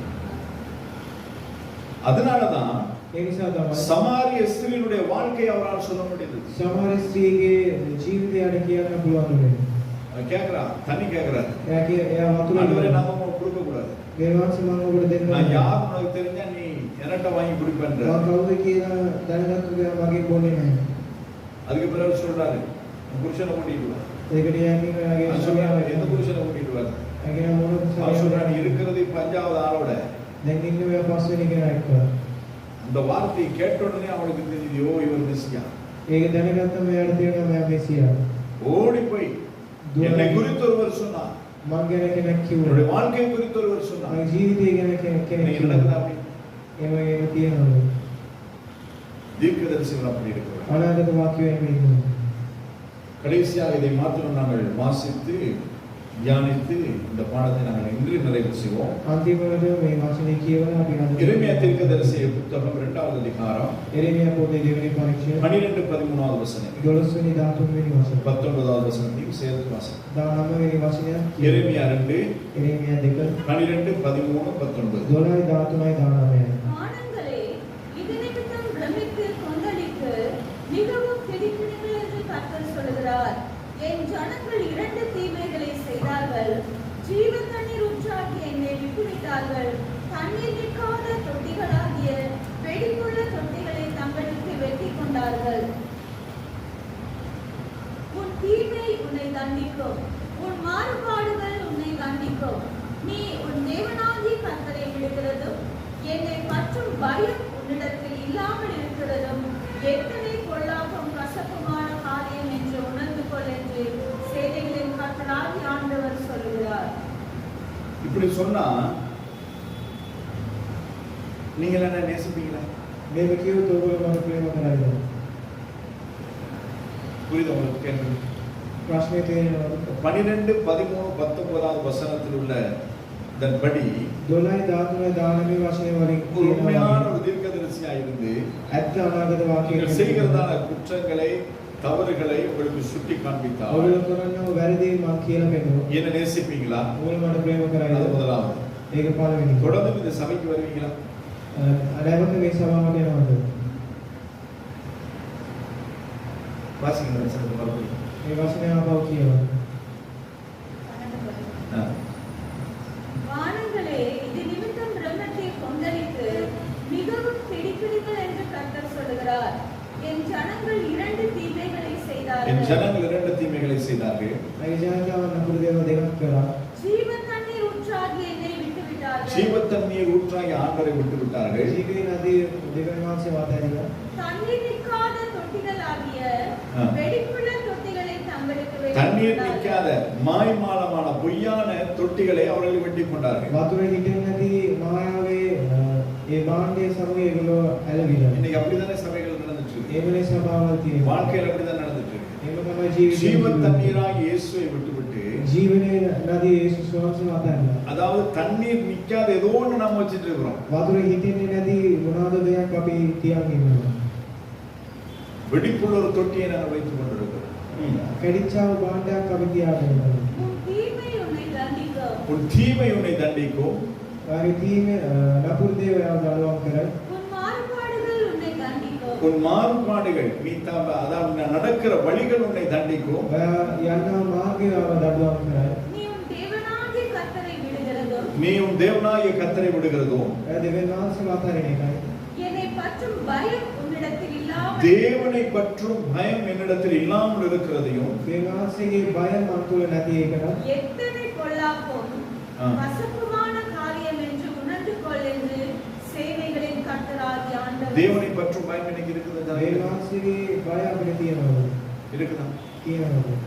அதனாலதான் ඒ නිසා තමයි சமாரிய ஸ்திரீனுடைய வாழ்க்கையை அவரால் சொல்ல முடியுது. සමහර ස්ත්‍රීගේ ජීවිතයට කියන්න පුළුවන් වෙන්නේ. கேக்குறா, தண்ணி கேக்குறாரு. එයා වතුර அதுவரை நாம கொடுக்க கூடாது. දේවාංශ මම ඔබට දෙන්න நான் யார் உனக்கு தெரிஞ்சா நீ என்கிட்ட வாங்கி குடிப்பேன்ற. මම කවුද කියලා දැනගත්තු ගමන් මගේ බොන්නේ නැහැ. அதுக்கு பிறகு சொல்றாரு, புருஷனை கூட்டிட்டு வா. ඒකට යන්නේ ඔයාගේ நான் சொல்றேன், எந்த புருஷனை கூட்டிட்டு வா? ඒකේ මොන அவர் சொல்றாரு, இருக்கிறது இப்ப 5வது ஆளோட. දැන් ඉන්නේ ඔයා පස්වෙනි කෙනා එක්ක. அந்த வார்த்தையை கேட்ட உடனே அவளுக்கு தெரியுது, ஓ இவர் மெசியா. ඒක දැනගත්තම එයාට තේරෙනවා මෙයා මෙසියා. ஓடி போய் என்னை குறித்து ஒருவர் சொன்னார். මං ගැන කෙනෙක් කිව්වා. என்னுடைய வாழ்க்கை குறித்து ஒருவர் சொன்னார். මගේ ජීවිතය ගැන කෙනෙක් நீங்க කිව්වා. நடக்குதா அப்படி? ඒවගේම තියෙනවා. தீர்க்கதரிசிகள் அப்படி இருக்கிறார். අනාගත වාක්‍යයෙන් ඉන්නවා. கடைசியாக இதை மாத்திரம் நாங்கள் வாசித்து தியானித்து இந்த பாடத்தை நாங்கள் இன்று நிறைவு செய்வோம். අන්තිමට මේ වචනේ කියවලා අපි අද எரேமியா தீர்க்கதரிசி புத்தகம் 2வது அதிகாரம் එරේමියා පොතේ දෙවෙනි පරිච්ඡේදය 12-13வது வசனம். 12 වෙනි 13 වෙනි වචන 19வது வசனத்தையும் சேர்த்து வாசிப்போம். 19 වෙනි වචනය எரேமியா 2 එරේමියා 2 12, 13, 19. 12 13 19 வானங்களே, இது நிமித்தம் பிரமித்து கொந்தளித்து மிகவும் திடுக்கிடுங்கள் என்று கர்த்தர் சொல்கிறார். என் ஜனங்கள் 2 தீமைகளை செய்தார்கள். ஜீவ தண்ணீர் ஊற்றாகிய என்னை விட்டுவிட்டார்கள். தண்ணீர் நிற்காத தொட்டிகளாகிய வெடிப்புள்ள தொட்டிகளை தங்களுக்கு வெட்டி கொண்டார்கள். உன் தீமை உன்னை தண்டிக்கும், உன் மாறுபாடுகள் உன்னை தண்டிக்கும். நீ உன் தேவனாகிய கர்த்தரை விடுகிறதும் என்னை பற்றும் பயம் உன்னிடத்தில் இல்லாமல் இருக்கிறதும் எத்தனை பொல்லாப்பும் கசப்புமான காரியம் என்று உணர்ந்து கொள் என்று சேனைகளின் கர்த்தராகிய ஆண்டவர் சொல்கிறார். இப்படி சொன்னா நீங்க என்ன நேசிப்பீங்களா? මේක කියුවොත් ඔයගොල්ලෝ මට ප්‍රේම කරයිද? புரியுது உங்களுக்கு கேள்வி? ප්‍රශ්නේ තේරෙනවද? 12, 13, 19வது வசனத்தில் உள்ள இதன்படி 12 13 19 වචනේ වලින් ஒரு உண்மையான ஒரு தீர்க்கதரிசியா இருந்து ඇත්ත අනාගත වාක්‍යය நீங்கள் செய்கிறதான குற்றங்களை தவறுகளை உங்களுக்கு சுட்டி காண்பித்தால் ඔයගොල්ලෝ කරන්නව වැරදි මං කියලා කියනවා. என்ன நேசிப்பீங்களா? ඔයගොල්ලෝ මට ප්‍රේම அது කරයිද? முதலாவது. ඒක පළවෙනි. தொடர்ந்து இந்த சபைக்கு வருவீங்களா? නැවත මේ සභාවට එනවද? வாசிங்க இந்த வசனத்தை மறுபடியும். මේ වචනේ ආපහු කියවන්න. ஆ. வானங்களே, இது நிமித்தம் பிரம்மத்தை கொந்தளித்து மிகவும் திடுக்கிடுங்கள் என்று கர்த்தர் சொல்கிறார். என் ஜனங்கள் 2 தீமைகளை என் செய்தார்கள். ஜனங்கள் 2 தீமைகளை செய்தார்கள். මගේ ජනතාව නපුරු දේවල් දෙකක් කළා. ஜீவ தண்ணீர் ஊற்றாகிய என்னை விட்டுவிட்டார்கள். ஜீவத்தண்ணீர் ஊற்றாகி ஆண்டவரை விட்டு விட்டார்கள். ජීවිතේ නදී දෙවියන් වහන්සේ වතහැරියා. தண்ணீர் நிற்காத தொட்டிகளாகிய வெடிப்புள்ள தொட்டிகளை தங்களுக்கு தண்ணீர் வெட்டி நிற்காத மாய்மாலமான பொய்யான தொட்டிகளை அவர்கள் வெட்டி கொண்டார்கள். වතුරේ හිටින්නේ නැති මායාවේ ඒ භාණ්ඩයේ සමග ඒගොල්ලෝ ඇලවිලා. இன்னைக்கு அப்படிதானே சபைகள் நடந்துட்டு இருக்கு. ඒ වෙලේ සභාවල් තියෙනවා. வாழ்க்கையில அப்படிதான் நடந்துட்டு இருக்கு. ඒක තමයි ජීවිතේ. ஜீவ தண்ணீராக இயேசுவை விட்டுவிட்டு ජීවනයේ නදී යේසුස් වහන්සේ වතහැරියා. அதாவது தண்ணீர் நிக்காத ஏதோ ஒண்ணு நாம வச்சிட்டு இருக்கிறோம். වතුරේ හිටින්නේ නැති මොනවාද දෙයක් අපි තියන් ඉන්නවා. வெடிப்புள்ள ஒரு தொட்டியை நாங்கள் வைத்துக் கொண்டிருக்கிறோம். කැඩිච්චාව භාණ්ඩයක් අපි තියාගෙන ඉන්නවා. உன் தீமை உன்னை தண்டிக்கும். உன் தீமை உன்னை தண்டிக்கும். ඔයාගේ තීමේ නපුරු දේව ඔයාව දඬුවම් කරයි. உன் மாறுபாடுகள் உன்னை தண்டிக்கும். உன் மாறுபாடுகள் நீ அதாவது நடக்கிற வழிகள் உன்னை தண்டிக்கும். ඔයා යන්නා මාර්ගය ඔයාව දඬුවම් කරයි. நீ உன் தேவனாகிய கர்த்தரை விடுகிறதும் நீ உன் தேவனாகிய கர்த்தரை விடுகிறதும் ඔයා දෙවියන් වහන්සේ වතහැරින එකයි. என்னை பற்றும் பயம் உன்னிடத்தில் இல்லாமல் தேவனை பற்றும் பயம் என்னிடத்தில் இல்லாமல் இருக்கிறதையும் දෙවියන් වහන්සේගේ බය මන් තුළ නැති එකන எத்தனை பொல்லாப்பும் கசப்புமான காரியம் என்று உணர்ந்து கொள் என்று சேனைகளின் கர்த்தராகிய ஆண்டவர். தேவனை பற்றும் பயம் எனக்கு இருக்குது. දෙවියන් වහන්සේගේ බය අපිට තියෙනවා. இருக்குதா? තියෙනවා.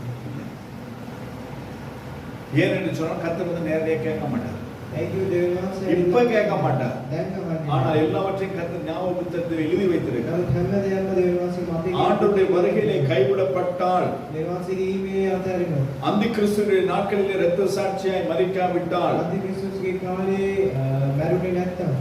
ஏன் என்று சொன்னால் கர்த்தர் வந்து நேரடியாக கேட்க மாட்டார். Thank you දෙවියන් වහන්සේ. இப்ப கேட்க மாட்டார். දැන් කමන්නේ. ஆனால் எல்லாவற்றையும் கர்த்தர் ஞாபக புத்தகத்தில் எழுதி வைத்திருக்கிறார். නමුත් හැම දෙයක්ම දෙවියන් වහන්සේ මතකයේ ஆண்டவருடைய வருகையிலே கைவிடப்பட்டால் දෙවියන් වහන්සේගේ ඊමේ අතරිනවා. அந்தி கிறிஸ்துவின் நாட்களிலே இரத்த சாட்சியாய் மரிக்காவிட்டால் අන්තික්‍රිස්තුස්ගේ කාලේ මැරුණේ නැත්තම්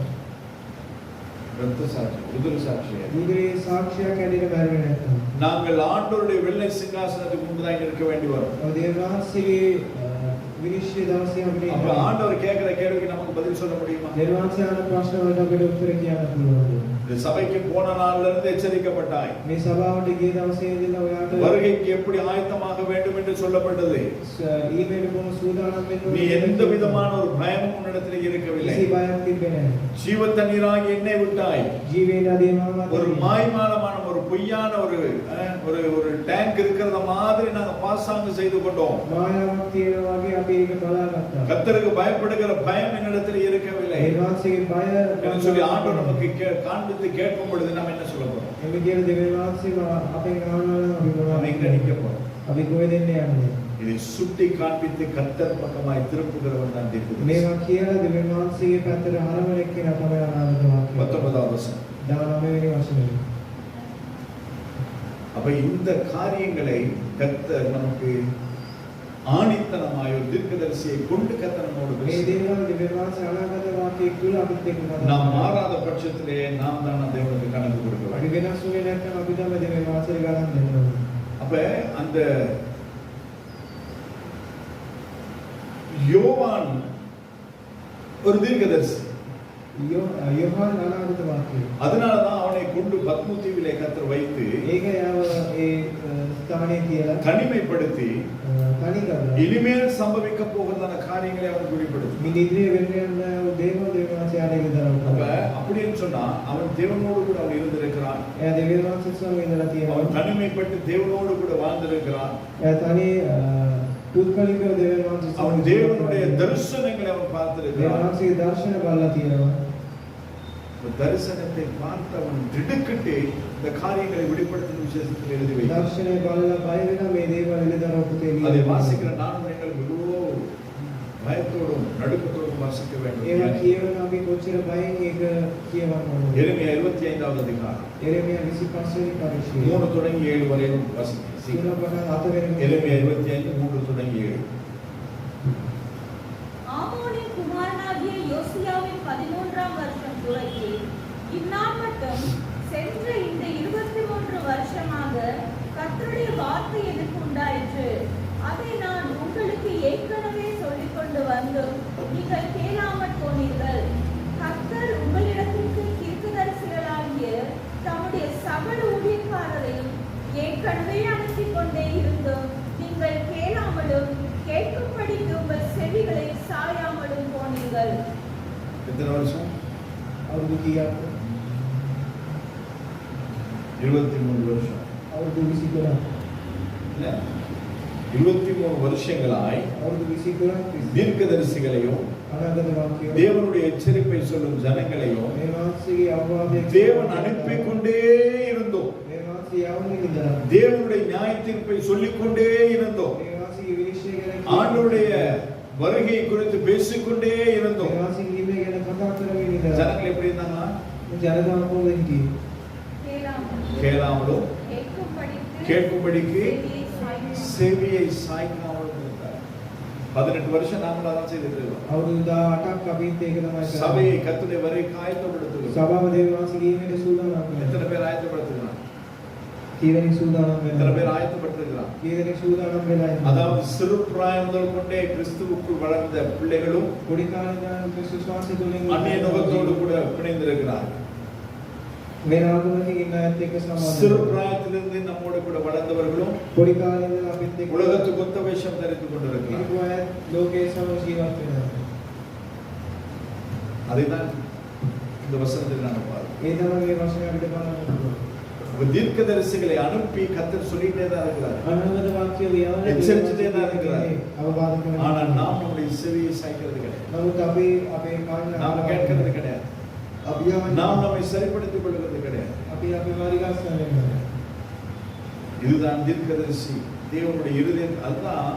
இரத்த சாட்சி உதிர சாட்சியா උදේ සාක්ෂියක් ඇදෙන්න බැරි නැත්නම් நாங்கள் ஆண்டவருடைய வெள்ளை சிங்காசனத்துக்கு முன்பதாக இருக்க வேண்டி வரும். දේවාංශයේ විනිශ්චය දවසේ அப்ப අපිට ஆண்டவர் கேட்கிற கேள்விக்கு நமக்கு பதில் சொல்ல முடியுமா? දේවාංශය අහන ප්‍රශ්න වලට අපිට උත්තර කියන්න පුළුවන්. இந்த சபைக்கு போன நாள்ல இருந்து எச்சரிக்கப்பட்டாய். මේ සභාවට ගිය දවසේ ඉඳලා ඔයාට வருகைக்கு எப்படி ஆயத்தமாக வேண்டும் என்று சொல்லப்பட்டது. ඊමේල් කොහොම සූදානම් වෙන්න நீ எந்த விதமான ஒரு பயமும் உன்னிடத்தில் இருக்கவில்லை. කිසි බයක් තිබෙන්නේ නැහැ. ஜீவ தண்ணீராகி என்னை விட்டாய். ජීවේන දේවාම ஒரு மாய்மாலமான ஒரு பொய்யான ஒரு டேங்க் இருக்கிறத மாதிரி நாங்க பாசாங்கு செய்து கொண்டோம். මායාවක් තියෙනවා වගේ අපි ඒක බලාගත්තා. கர்த்தருக்கு பயப்படுகிற பயம் என்னிடத்தில் இருக்கவில்லை. දේවාංශයේ බය என்று சொல்லி ஆண்டவர் நமக்கு காண்பித்து கேட்கும் பொழுது நாம் என்ன சொல்ல போறோம்? එමෙ කියන දේවාංශය අපේ ගානවල අපි நாம் எங்க මොනවද நிக்க போறோம்? අපි කොහෙද යන්නේ? இதை சுட்டி காண்பித்து கர்த்தர் பக்கமாய் திருப்புகிறவன் தான் தீர்க்கதரிசி. මේවා කියලා දේවාංශයේ පැත්තට හරවන එක්කෙනා තමයි අනාගත වාක්‍යය. 19வது வசனம். 19 වෙනි වචනේ. அப்ப இந்த காரியங்களை கர்த்தர் நமக்கு ஆணித்தனமாய் ஒரு தீர்க்கதரிசியை கொண்டு கர்த்தர் நம்மோடு මේ பேசுகிறார். දේවල් දේවාංශ අනාගත වාක්‍යය තුල අපිත් එක්ක කතා நாம் කරනවා. மாறாத பட்சத்திலே நாம் தான் தேவனுக்கு கணக்கு கொடுக்க අපි வேண்டும். වෙනස් වෙන්නේ නැත්නම් අපි තමයි දේවාංශය ගණන් දෙන්න ඕනේ. அப்ப அந்த யோவான் ஒரு தீர்க்கதரிசி. යෝහාන් අනාගත වාක්‍යය. அதனாலதான் அவனை கொண்டு பத்மு தீவிலே கர்த்தர் வைத்து ඒක යාව ඒ ස්ථානයේ තියලා தனிமைப்படுத்தி තනි කරලා இனிமேல் சம்பவிக்க போகிறதான காரியங்களை அவன் குறிப்பிடுது. මේ ඉදිරිය වෙන්න යන දේවාංශය அப்ப ආරෙක அப்படின்னு சொன்னா அவன் தேவனோடு கூட அவன் இருந்திருக்கிறான். එයා දේවාංශ ස්වාමීන් වහන්සේලා තියෙනවා. அவன் தனிமைப்பட்டு தேவனோடு கூட வாழ்ந்திருக்கிறான். එයා තනි පුත්කලිකව දේවාංශ அவன் தேவனுடைய தரிசனங்களை அவன் பார்த்திருக்கிறான். දේවාංශයේ දර්ශන බලලා තියෙනවා. தரிசனத்தை பார்த்து அவன் திடுக்கிட்டு இந்த காரியங்களை வெளிப்படுத்தும் விசேஷத்தில் எழுதி வைத்தான். දර්ශනය බලලා බය වෙන මේ දේවල් එළිදරව් පුතේ அதை ලියලා வாசிக்கிற நானும் நீங்கள் மிகவும் பயத்தோடும் நடுக்கத்தோடும் வாசிக்க வேண்டும். ඒවා කියවන අපි කොච්චර බයෙන් ඒක කියවන්න ඕනද? எரேமியா 25வது அதிகாரம் එරෙමියා 25 වෙනි පරිච්ඡේදය 3 தொடங்கி 7 வரையும் வாசிக்கிறேன். සීලපණ 4 වෙනි எரேமியா 25 3 தொடங்கி 7. ஆமோனின் குமாரனாகிய யோசியாவின் 13ஆம் வருஷம் துவக்கி இந்நாள் மட்டும் சென்ற இந்த 23 வருஷமாக கர்த்தருடைய வார்த்தை எனக்கு உண்டாயிற்று. அதை நான் உங்களுக்கு ஏற்கனவே சொல்லிக் கொண்டு வந்தும் நீங்கள் கேளாமற் போனீர்கள். கர்த்தர் உங்களிடத்திற்கு தீர்க்கதரிசிகளாகிய தம்முடைய சகல ஊழியக்காரரையும் ஏற்கனவே அனுப்பிக் கொண்டே இருந்தும் நீங்கள் கேளாமலும் கேட்கும்படிக்கு உங்கள் செவிகளை சாயாமலும் போனீர்கள். எத்தனை வருஷம்? අවුරුදු කීයක්? 23 வருஷம். අවුරුදු 23ක්. இல்ல? 23 வருஷங்களாய் අවුරුදු 23ක් தீர்க்கதரிசிகளையும் අනාගත වාක්‍යය தேவனுடைய எச்சரிப்பை சொல்லும் ஜனங்களையும் මේ මාංශයේ අවවාදයේ தேவன் அனுப்பி கொண்டே இருந்தோம். මේ මාංශයේ යවන්නේ ඉඳලා தேவனுடைய நியாய தீர்ப்பை சொல்லிக் கொண்டே இருந்தோம். මේ මාංශයේ විනිශ්චය ගැන ஆண்டவருடைய வருகை குறித்து பேசிக்கொண்டே මේ இருந்தோம். මාංශයේ ඊමේ ගැන කතා කරමින් ඉඳලා ஜனங்கள் எப்படி இருந்தாங்களா? ජනතාව කොහොමද හිටියේ? கேளாமலும் கேட்கும்படிக்கு கேட்கும்படிக்கு செவியை சாய்க்கவும். செவியை சாய்க்காமலும் இருந்தார். 18 வருஷம் நாமளா தான் செய்துட்டு இருக்கோம். අවුරුදු 18ක් අපිත් ඒක තමයි කරන්නේ. சபையை கர்த்தருடைய வருகைக்கு ஆயத்தப்படுத்துகிறோம். සභාව දේවාංශයේ ඊමේට සූදානම් எத்தனை වෙනවා. பேர் ஆயத்தப்படுத்துகிறான்? කීදෙනෙක් සූදානම් எத்தனை பேர் වෙනවා? ஆயத்தப்படுத்துகிறான்? කීදෙනෙක් සූදානම් වෙලා ඉන්නවා? அதாவது சிறு பிராயம் முதல் கொண்டே கிறிஸ்துவுக்குள் வளர்ந்த பிள்ளைகளும் පොඩි කාලේ ඉඳන් ක්‍රිස්තුස් වහන්සේ තුලින් அந்நிய நுகத்தோடு கூட பிணைந்திருக்கிறார். වෙන ආගමකින් ඉන්න අයත් එක්ක சிறு සමානයි. பிராயத்திலிருந்து நம்மோடு கூட வளர்ந்தவர்களும் පොඩි කාලේ ඉඳලා අපිත් එක්ක உலகத்துக்கு ஒத்த வேஷம் தரித்து கொண்டிருக்கிறார். හිටපු අය ලෝකයේ සම ජීවත් වෙනවා. அதைதான் இந்த வசனத்தில் நாங்கள் பார்க்கிறோம். ඒ තමයි මේ වචනේ අපිට බලන්න පුළුවන්. தீர்க்கதரிசிகளை அனுப்பி கர்த்தர் சொல்லிட்டே தான் இருக்கிறார். අනාගත වාක්‍ය වියවන එච්චරිතේ දානවා. අවබෝධ කරගන්න. ஆனா நாம் நம்முடைய செவியை சாய்க்கிறது கிடையாது. නමුත් අපි අපේ කාර්ය நாம் கேட்கிறது கிடையாது. අපි යවන්නේ நாம் நம்மை சரிப்படுத்திக் கொள்வது கிடையாது. අපි අපි මාර්ගාස් කරන්නේ. இதுதான் தீர்க்கதரிசி தேவனுடைய இருதயம். அதுதான்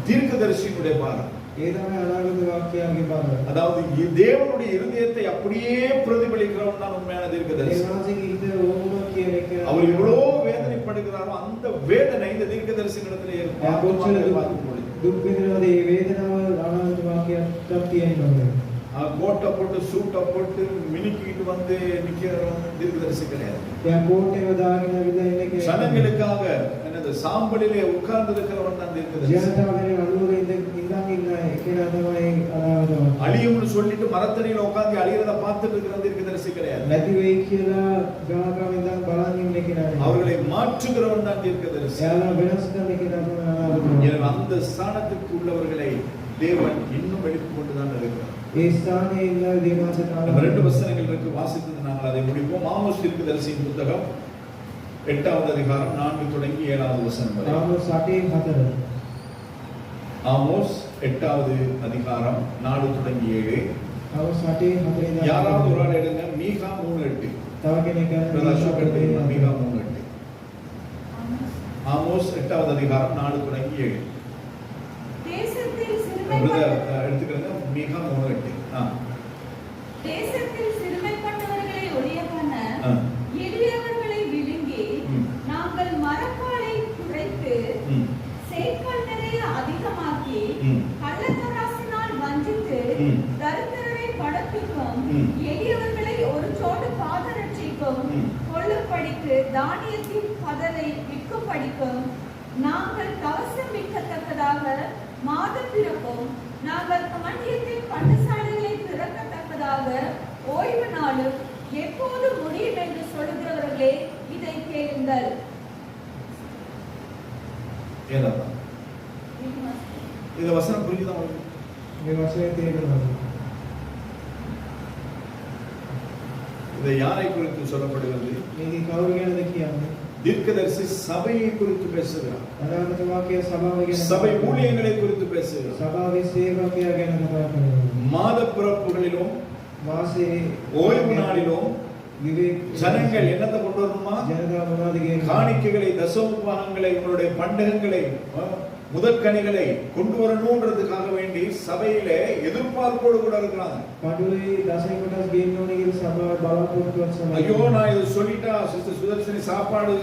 தீர்க்கதரிசியினுடைய பாரம். ඒ තමයි අනාගත වාක්‍යයන්ගේ බාරය. அதாவது தேவனுடைய இருதயத்தை அப்படியே பிரதிபலிக்கிறவன் தான் உண்மையான ඒ தீர்க்கதரிசி. වාසික ඉත ඕම කියන එක அவர் எவ்வளவு வேதனைப்படுகிறாரோ அந்த வேதனை இந்த தீர்க்கதரிசியிடத்திலே කොච්චර இருக்கும். දුක් විඳිනවද ඒ වේදනාව අනාගත වාක්‍යයක් තියෙන්න ඕනේ. கோட்டை போட்டு சூட்டை போட்டு மினுக்கிட்டு வந்து நிக்கிறவன் தீர்க்கதரிசி கிடையாது. එයා කෝට් එක දාගෙන ඇවිල්ලා ඉන්නේ ஜனங்களுக்காக என்னது சாம்பலிலே உட்கார்ந்து இருக்கிறவன் தான் தீர்க்கதரிசி. ජනතාවගේ අනුර ඉඳන් ඉන්න එකලා තමයි අරවදව. அழியும்னு சொல்லிட்டு மரத்தடியில உட்கார்ந்து அழியறத பார்த்துட்டு இருக்கிற தீர்க்கதரிசி கிடையாது. නැති වෙයි කියලා ගාගම ඉඳන් බලන් ඉන්න කෙනා නෙවෙයි. அவர்களை மாற்றுகிறவன் தான் தீர்க்கதரிசி. එයාලා වෙනස් කරන කෙනා තමයි අරවදව. எனவே அந்த ஸ்தானத்துக்கு உள்ளவர்களை தேவன் இன்னும் வெளிக்கொண்டு கொண்டுதான் இருக்கிறார். ඒ ස්ථානයේ ඉන්න දේවාසනාව. நம்ம ரெண்டு வசனங்கள் இருக்கு, வாசித்து நாங்கள் அதை முடிப்போம். ஆமோஸ் தீர்க்கதரிசியின் புத்தகம் 8வது அதிகாரம் 4 தொடங்கி 7வது வசனம் வரை. ආමෝස් 8:4. ஆமோஸ் 8வது அதிகாரம் 4 தொடங்கி 7. ආමෝස් 8:4 ඉඳන් யாராவது ஒரு ஆள் எடுங்க. மீகா 3:8. තව කෙනෙක් ගන්න பிரதாஷ் எடுங்க. மீகா 3:8. ஆமோஸ் 8வது அதிகாரம் 4 தொடங்கி 7. தேசத்தில் எடுத்துக்கிறேங்க. மீகா 3:8. தேசத்தில் சிறுமைப்பட்டவர்களை ஒழிய பண்ண எளியவர்களை விழுங்கி நாங்கள் மரக்காலை குறைத்து சேக்கல் நிறைய அதிகமாக்கி கள்ளத்தராசினால் வஞ்சித்து தரித்திரரை படத்துக்கும் எளியவர்களை ஒரு சோடு பாதரட்சிக்கும் கொள்ளும்படிக்கு தானியத்தின் பதரை விற்கும்படிக்கும் நாங்கள் கவசம் விற்கத்தக்கதாக மாத பிறப்பும் நாங்கள் தானியத்தின் பண்டசாலைகளை திறக்கத்தக்கதாக ஓய்வு நாளும் எப்போது முடியும் என்று சொல்கிறவர்களே இதை கேளுங்கள். இந்த வசனம் புரியுதா உங்களுக்கு? මේ වචනේ තේරෙනවා. இது யாரை குறித்து சொல்லப்படுகிறது? මේක කවුරු ගැනද කියන්නේ? தீர்க்கதரிசி சபையை குறித்து பேசுகிறார். අනාගත වාක්‍ය සභාව ගැන. சபை ஊழியங்களை குறித்து பேசுகிறார். සභාවේ සේවකයා ගැන කතා කරනවා. மாத பிறப்புகளிலும் මාසේ ஓய்வு நாளிலும் විවේක ஜனங்கள் என்னத்தை கொண்டு வரணுமா? ජනතාව මොනවද කියන්නේ? காணிக்கைகளை, தசமபாகங்களை, உங்களுடைய பண்டகங்களை, முதற்கனிகளை கொண்டு வரணும்ன்றதுக்காக வேண்டி சபையிலே எதிர்பார்ப்போடு கூட இருக்கிறாங்க. පඩුවේ දසයි කොටස් ගේන්න ඕනේ කියලා සභාව බලාපොරොත්තුවක් සමග. ஐயோ நான் இது சொல்லிட்டா சிஸ்டர் சுதர்ஷினி சாப்பாடு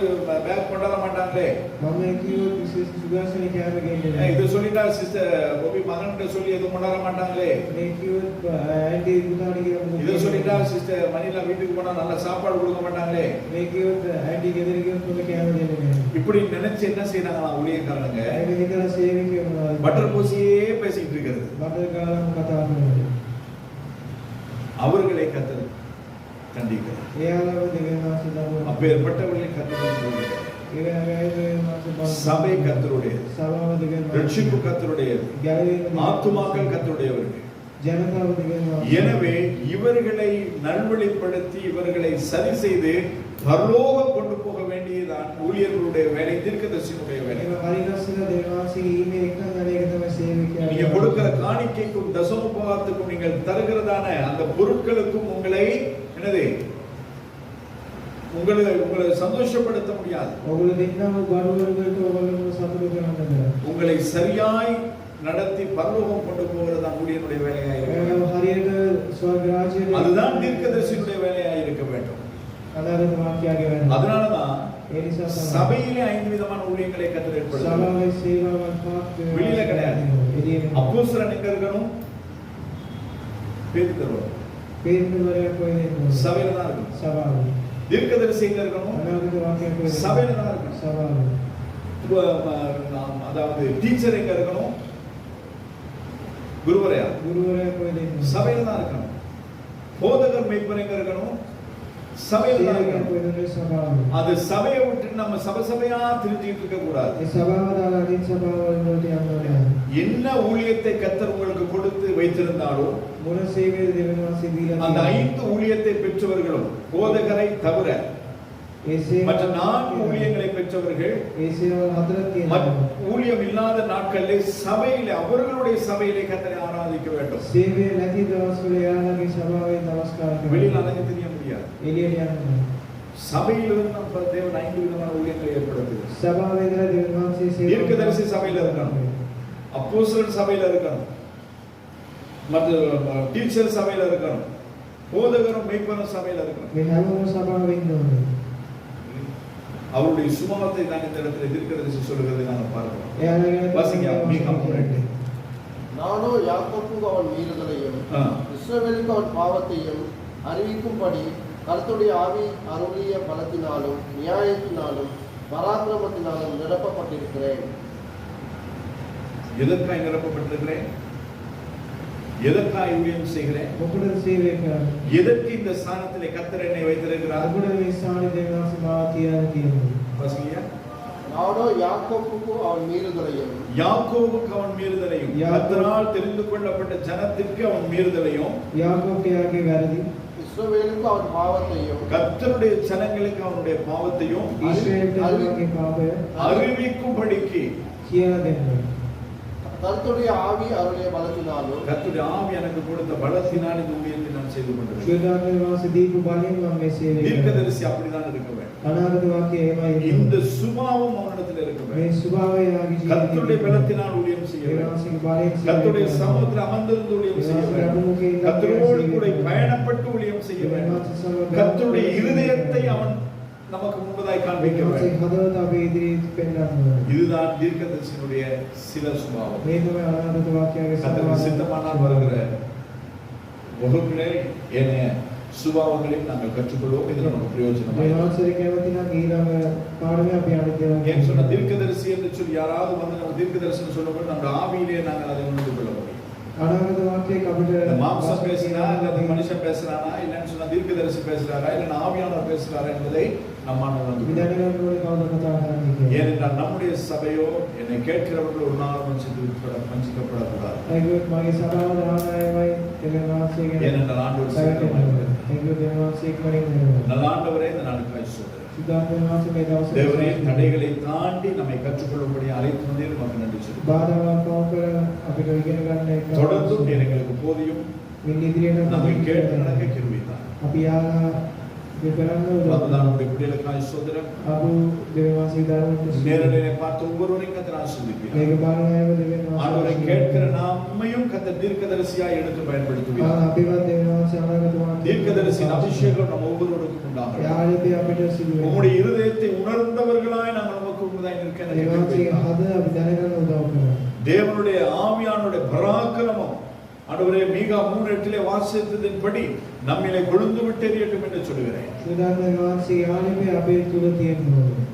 பேக் கொண்டு வர மாட்டாங்களே. මම කිව්වොත් සුදර්ශනී කෑම ගේන්නේ නැහැ. இது சொல்லிட்டா சிஸ்டர் கோபி மகன்கிட்ட சொல்லி எதுவும் கொண்டு வர மாட்டாங்களே. මේ කිව්වොත් ආන්ටි දුතාට කියලා මොකද? இது சொல்லிட்டா சிஸ்டர் மணிலா வீட்டுக்கு போனா நல்ல சாப்பாடு கொடுக்க மாட்டாங்களே. මේ කිව්වොත් ආන්ටි ගෙදර ගියොත් මොකද කෑම දෙන්නේ නැහැ. இப்படி நினைச்சு என்ன செய்றாங்களா ஊழியக்காரங்க? ඒක හිතලා සේවකයෝ මොනවද? பட்டர் பூசியே பேசிட்டு இருக்கிறது. බටර් ගාලා කතා කරනවා. அவர்களை கர்த்தர் கண்டிக்கிறார். එයාලව දෙවියන් වහන්සේ දරුවෝ. அப்பேற்பட்டவர்களை கர்த்தர் கண்டிக்கிறார். சபை கர்த்தருடையது. සභාව දෙවියන් වහන්සේ. ரட்சிப்பு கர்த்தருடையது. ஆத்துமாக்கள் கர்த்தருடையவர்கள். ජනතාව දෙවියන් වහන්සේ. எனவே இவர்களை நல்வழிப்படுத்தி இவர்களை சரி செய்து பரலோகம் கொண்டு போக வேண்டியதுதான் ஊழியர்களுடைய வேலை, தீர்க்கதரிசியினுடைய வேலை. ඒක පරිලස්සන දෙවියන් වහන්සේගේ ඊමේ එකම වැඩේ තමයි සේවකයා. நீங்க கொடுக்கிற காணிக்கைக்கும் தசமபாகத்துக்கும் நீங்கள் தருகிறதான அந்த பொருட்களுக்கும் உங்களை என்னது உங்களை சந்தோஷப்படுத்த முடியாது. ඔගොල්ලෝ දෙන්නම බඩු වලට ඔයගොල්ලෝ සතුටු කරන්න බෑ. உங்களை சரியாய் நடத்தி பரலோகம் கொண்டு போகிறது தான் ஊழியனுடைய வேலையாக இருக்க வேண்டும். හරියට ස්වර්ග රාජ්‍යයේ அதுதான் தீர்க்கதரிசியினுடைய வேலையாக இருக்க வேண்டும். අනාගත වාක්‍යයේ වැඩ. அதனால தான் ඒ නිසා சபையிலே 5 விதமான ஊழியங்களை கர்த்தர் ஏற்படுத்தினார். සභාවේ සේවාවන් පාක් வெளியில கிடையாது. එළියේ அப்போஸ்தலன் எங்க இருக்கணும்? பேதுரு. பேதுருவரையா போய் சபையில தான் இருக்கணும். சபாவே. தீர்க்கதரிசி எங்க இருக்கணும்? அனாகத வாக்கியம் போய் சபையில தான் இருக்கணும். சபாவே. அதாவது டீச்சர் எங்க இருக்கணும்? குருவரையா போய் சபையில தான் இருக்கணும். போதகர் மேய்ப்பர் எங்க இருக்கணும்? சபையில தான் இருக்கணும். அது சபையை விட்டு நம்ம சபையா திரிஞ்சிட்டு இருக்க கூடாது. என்ன ஊழியத்தை கர்த்தர் உங்களுக்கு கொடுத்து வைத்திருந்தாலும் அந்த 5 ஊழியத்தை பெற்றவர்களும் போதகரை தவிர மற்ற 4 ஊழியங்களை பெற்றவர்கள் ஊழியம் இல்லாத நாட்களில் சபையிலே அவர்களுடைய சபையிலே கர்த்தரை ஆராதிக்க வேண்டும். வெளியில் அலைஞ்சு தெரிய முடியாது. சபையிலிருந்து நம்ம தேவன் 5 விதமான ஊழியங்களை ஏற்படுத்துகிறார். தீர்க்கதரிசி சபையில இருக்கணும், அப்போஸ்தலர் சபையில இருக்கணும், மற்ற டீச்சர் சபையில இருக்கணும், போதகரும் மேய்ப்பரும் சபையில இருக்கணும். அவருடைய சுபாவத்தை நான் இந்த இடத்துல தீர்க்கதரிசி சொல்லுகிறதை நாங்கள் பார்க்கிறோம். வாசிங்க மீகா 3:8. நானோ யாக்கோப்புக்கு அவன் மீறுதலையும் ஆ. இஸ்ரவேலுக்கு அவன் பாவத்தையும் அறிவிக்கும்படி கர்த்தருடைய ஆவி அருளிய பலத்தினாலும் நியாயத்தினாலும் பராக்கிரமத்தினாலும் நிரப்பப்பட்டிருக்கிறேன். எதற்காய் நிரப்பப்பட்டிருக்கிறேன்? எதற்காய் ஊழியம் செய்கிறேன்? මොකටද සේවය කරන්නේ? எதற்கு இந்த ஸ்தானத்திலே கர்த்தர் என்னை வைத்திருக்கிறார்? මොකටද මේ ස්ථානයේ දෙවියන් වහන්සේ මාව තියාගෙන තියෙන්නේ? வாசிங்க. நானோ யாக்கோப்புக்கு அவன் மீறுதலையும் யாக்கோபுக்கு அவன் மீறுதலையும், கர்த்தரால் தெரிந்து கொள்ளப்பட்ட ஜனத்திற்கு அவன் மீறுதலையும், යාකෝබ් යාගේ වැරදි, இஸ்ரவேலுக்கு அவன் பாவத்தையும் கர்த்தருடைய ஜனங்களுக்கு அவனுடைய பாவத்தையும் ඊශ්‍රායෙල්ට அவගේ පාපය அறிவிக்கும்படிக்கு කියලා දෙන්න. கர்த்தருடைய ஆவி அருளிய பலத்தினாலும் கர்த்தருடைய ஆவி எனக்கு கொடுத்த பலத்தினால் இந்த ஊழியத்தை நான் செய்து கொண்டிருக்கிறேன். ශ්‍රේදානයේ වාසී දීපු බලයෙන් මම මේ සේවය කරනවා. தீர்க்கதரிசி அப்படிதான் இருக்க வேண்டும். අනාගත වාක්‍යය එහෙමයි. இந்த சுபாவம் அவனிடத்தில் இருக்க මේ வேண்டும். ස්වභාවය යාගේ கர்த்தருடைய ජීවිතේ பலத்தினால் ஊழியம் செய்ய வேண்டும். දේවාසික බලයෙන් கர்த்தருடைய சமூகத்தில் அமர்ந்திருந்து ஊழியம் செய்ய வேண்டும். கர்த்தரோடு கூட பயணப்பட்டு ஊழியம் செய்ய வேண்டும். கர்த்தருடைய இருதயத்தை அவன் நமக்கு முன்பதாய் காண்பிக்க வேண்டும். හදවත අපේ ඉදිරියේ පෙන්වන්න ඕනේ. இதுதான் தீர்க்கதரிசியினுடைய சில சுபாவம். මේ තමයි අනාගත වාක්‍යයේ கர்த்தருக்கு சித்தமானால் வருகிற வகுப்பிலே என்ன சுபாவங்களையும் நாங்கள் கற்றுக்கொள்வோம். இது நமக்கு பிரயோஜனமாக இருக்கும். දේවාසික කැමති නම් ඊළඟ පාඩමේ අපි අනිත් ஏன் சொன்ன දේවල් தீர்க்கதரிசி என்று சொல்லி யாராவது வந்து நம்ம தீர்க்கதரிசனம் சொல்லும்போது நம்ம ஆவியிலே நாங்கள் அதை உணர்ந்து கொள்ள முடியும். අනාගත වාක්‍යයේ අපිට இந்த மாம்சம் பேசினா அல்லது மனுஷன் பேசுறானா இல்லைன்னு சொன்னா தீர்க்கதரிசி பேசுறாரா இல்லைன்னா ஆவியானவர் பேசுறாரா என்பதை நம்மால் உணர்ந்து கொள்ள முடியும். විදගෙන ඕනේ කවුද කතා කරන්නේ කියලා. ஏனென்றால் நம்முடைய சபையோ என்னை கேட்கிறவர்கள் ஒரு நாள் வஞ்சிக்கப்படக்கூடாது. ඒකත් මගේ සභාව දාන අයමයි දෙවියන් වහන්සේ ගැන ஏனென்றால் ஆண்டவர் சித்தமாயிருக்கிறது. ඒකත් දෙවියන් වහන්සේ ඉක්මනින් වෙනවා. நல்ல ஆண்டவரே இந்த நாளுக்காய் சோதனை සුදාන වහන්සේ මේ දවසේ தேவரே தடைகளை தாண்டி நம்மை கற்றுக்கொள்ளும்படி அழைத்து வந்தீர் நமக்கு நன்றி சொல்லுவோம். බාධාවන් පව කර අපිට ඉගෙන ගන්න එක தொடர்ந்து நீர் எங்களுக்கு போதியும் මින් ඉදිරියට நம்மை கேட்டு நடக்க கிருபை தாரும். අපි යාලා දෙකරන්න උදව් அதுதான் நம்முடைய பிள்ளைகளுக்காய் சோதனை අපු දෙවියන් වහන්සේ දාන நேரடியாக பார்த்து ஒவ்வொருவரையும் கர்த்தர் ஆசீர்வதிப்பீர். මේක බලන අයව දෙවියන් ஆண்டவரை වහන්සේ கேட்கிற நம்மையும் கர்த்தர் தீர்க்கதரிசியாய் எடுத்து பயன்படுத்துவீர். අපිවත් දෙවියන් වහන්සේ අනාගත වාක්‍යය தீர்க்கதரிசியின் அபிஷேகம் நம்ம ஒவ்வொருவருக்கும் உண்டாகும். යාලේ අපිට සිදු වෙනවා. உம்முடைய இருதயத்தை உணர்ந்தவர்களாய் நாங்கள் நமக்கு உண்மையாய் நிற்க எனக்கு දෙවියන් கிருபை වහන්සේ தாரும். හද අපි දැනගන්න උදව් කරනවා. தேவனுடைய ஆவியானுடைய பராக்கிரமம் ஆண்டவரே மீகா 3:8 வாசித்ததின்படி நம்மிலே கொழுந்து விட்டு எரியட்டும் என்று சொல்கிறேன். සුදාන වහන්සේ යාලේ අපේ තුල තියෙන්න ඕනේ.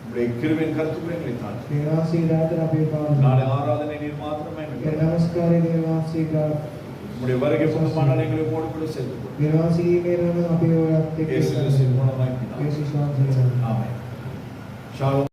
உம்முடைய கிருபையின் கருத்துக்களை எங்களை தாரும். දෙවියන් වහන්සේ දාතර අපේ පාඩම. நாளை ஆராதனை நீர் மாத்திரமே ඒ எங்களுக்கு. නමස්කාරය දෙවියන් වහන්සේ ගා உம்முடைய வருகை பொதுமானால் எங்களை உம்மோடு கூட சேர்த்து கொள்ளும். දෙවියන් වහන්සේ ඊමේරන අපේ ඔයත් එක්ක இயேசு கிறிஸ்துவின் மூலமாய் பிதாவே. යේසුස් වහන්සේ ஆமென். ஷாலோம்.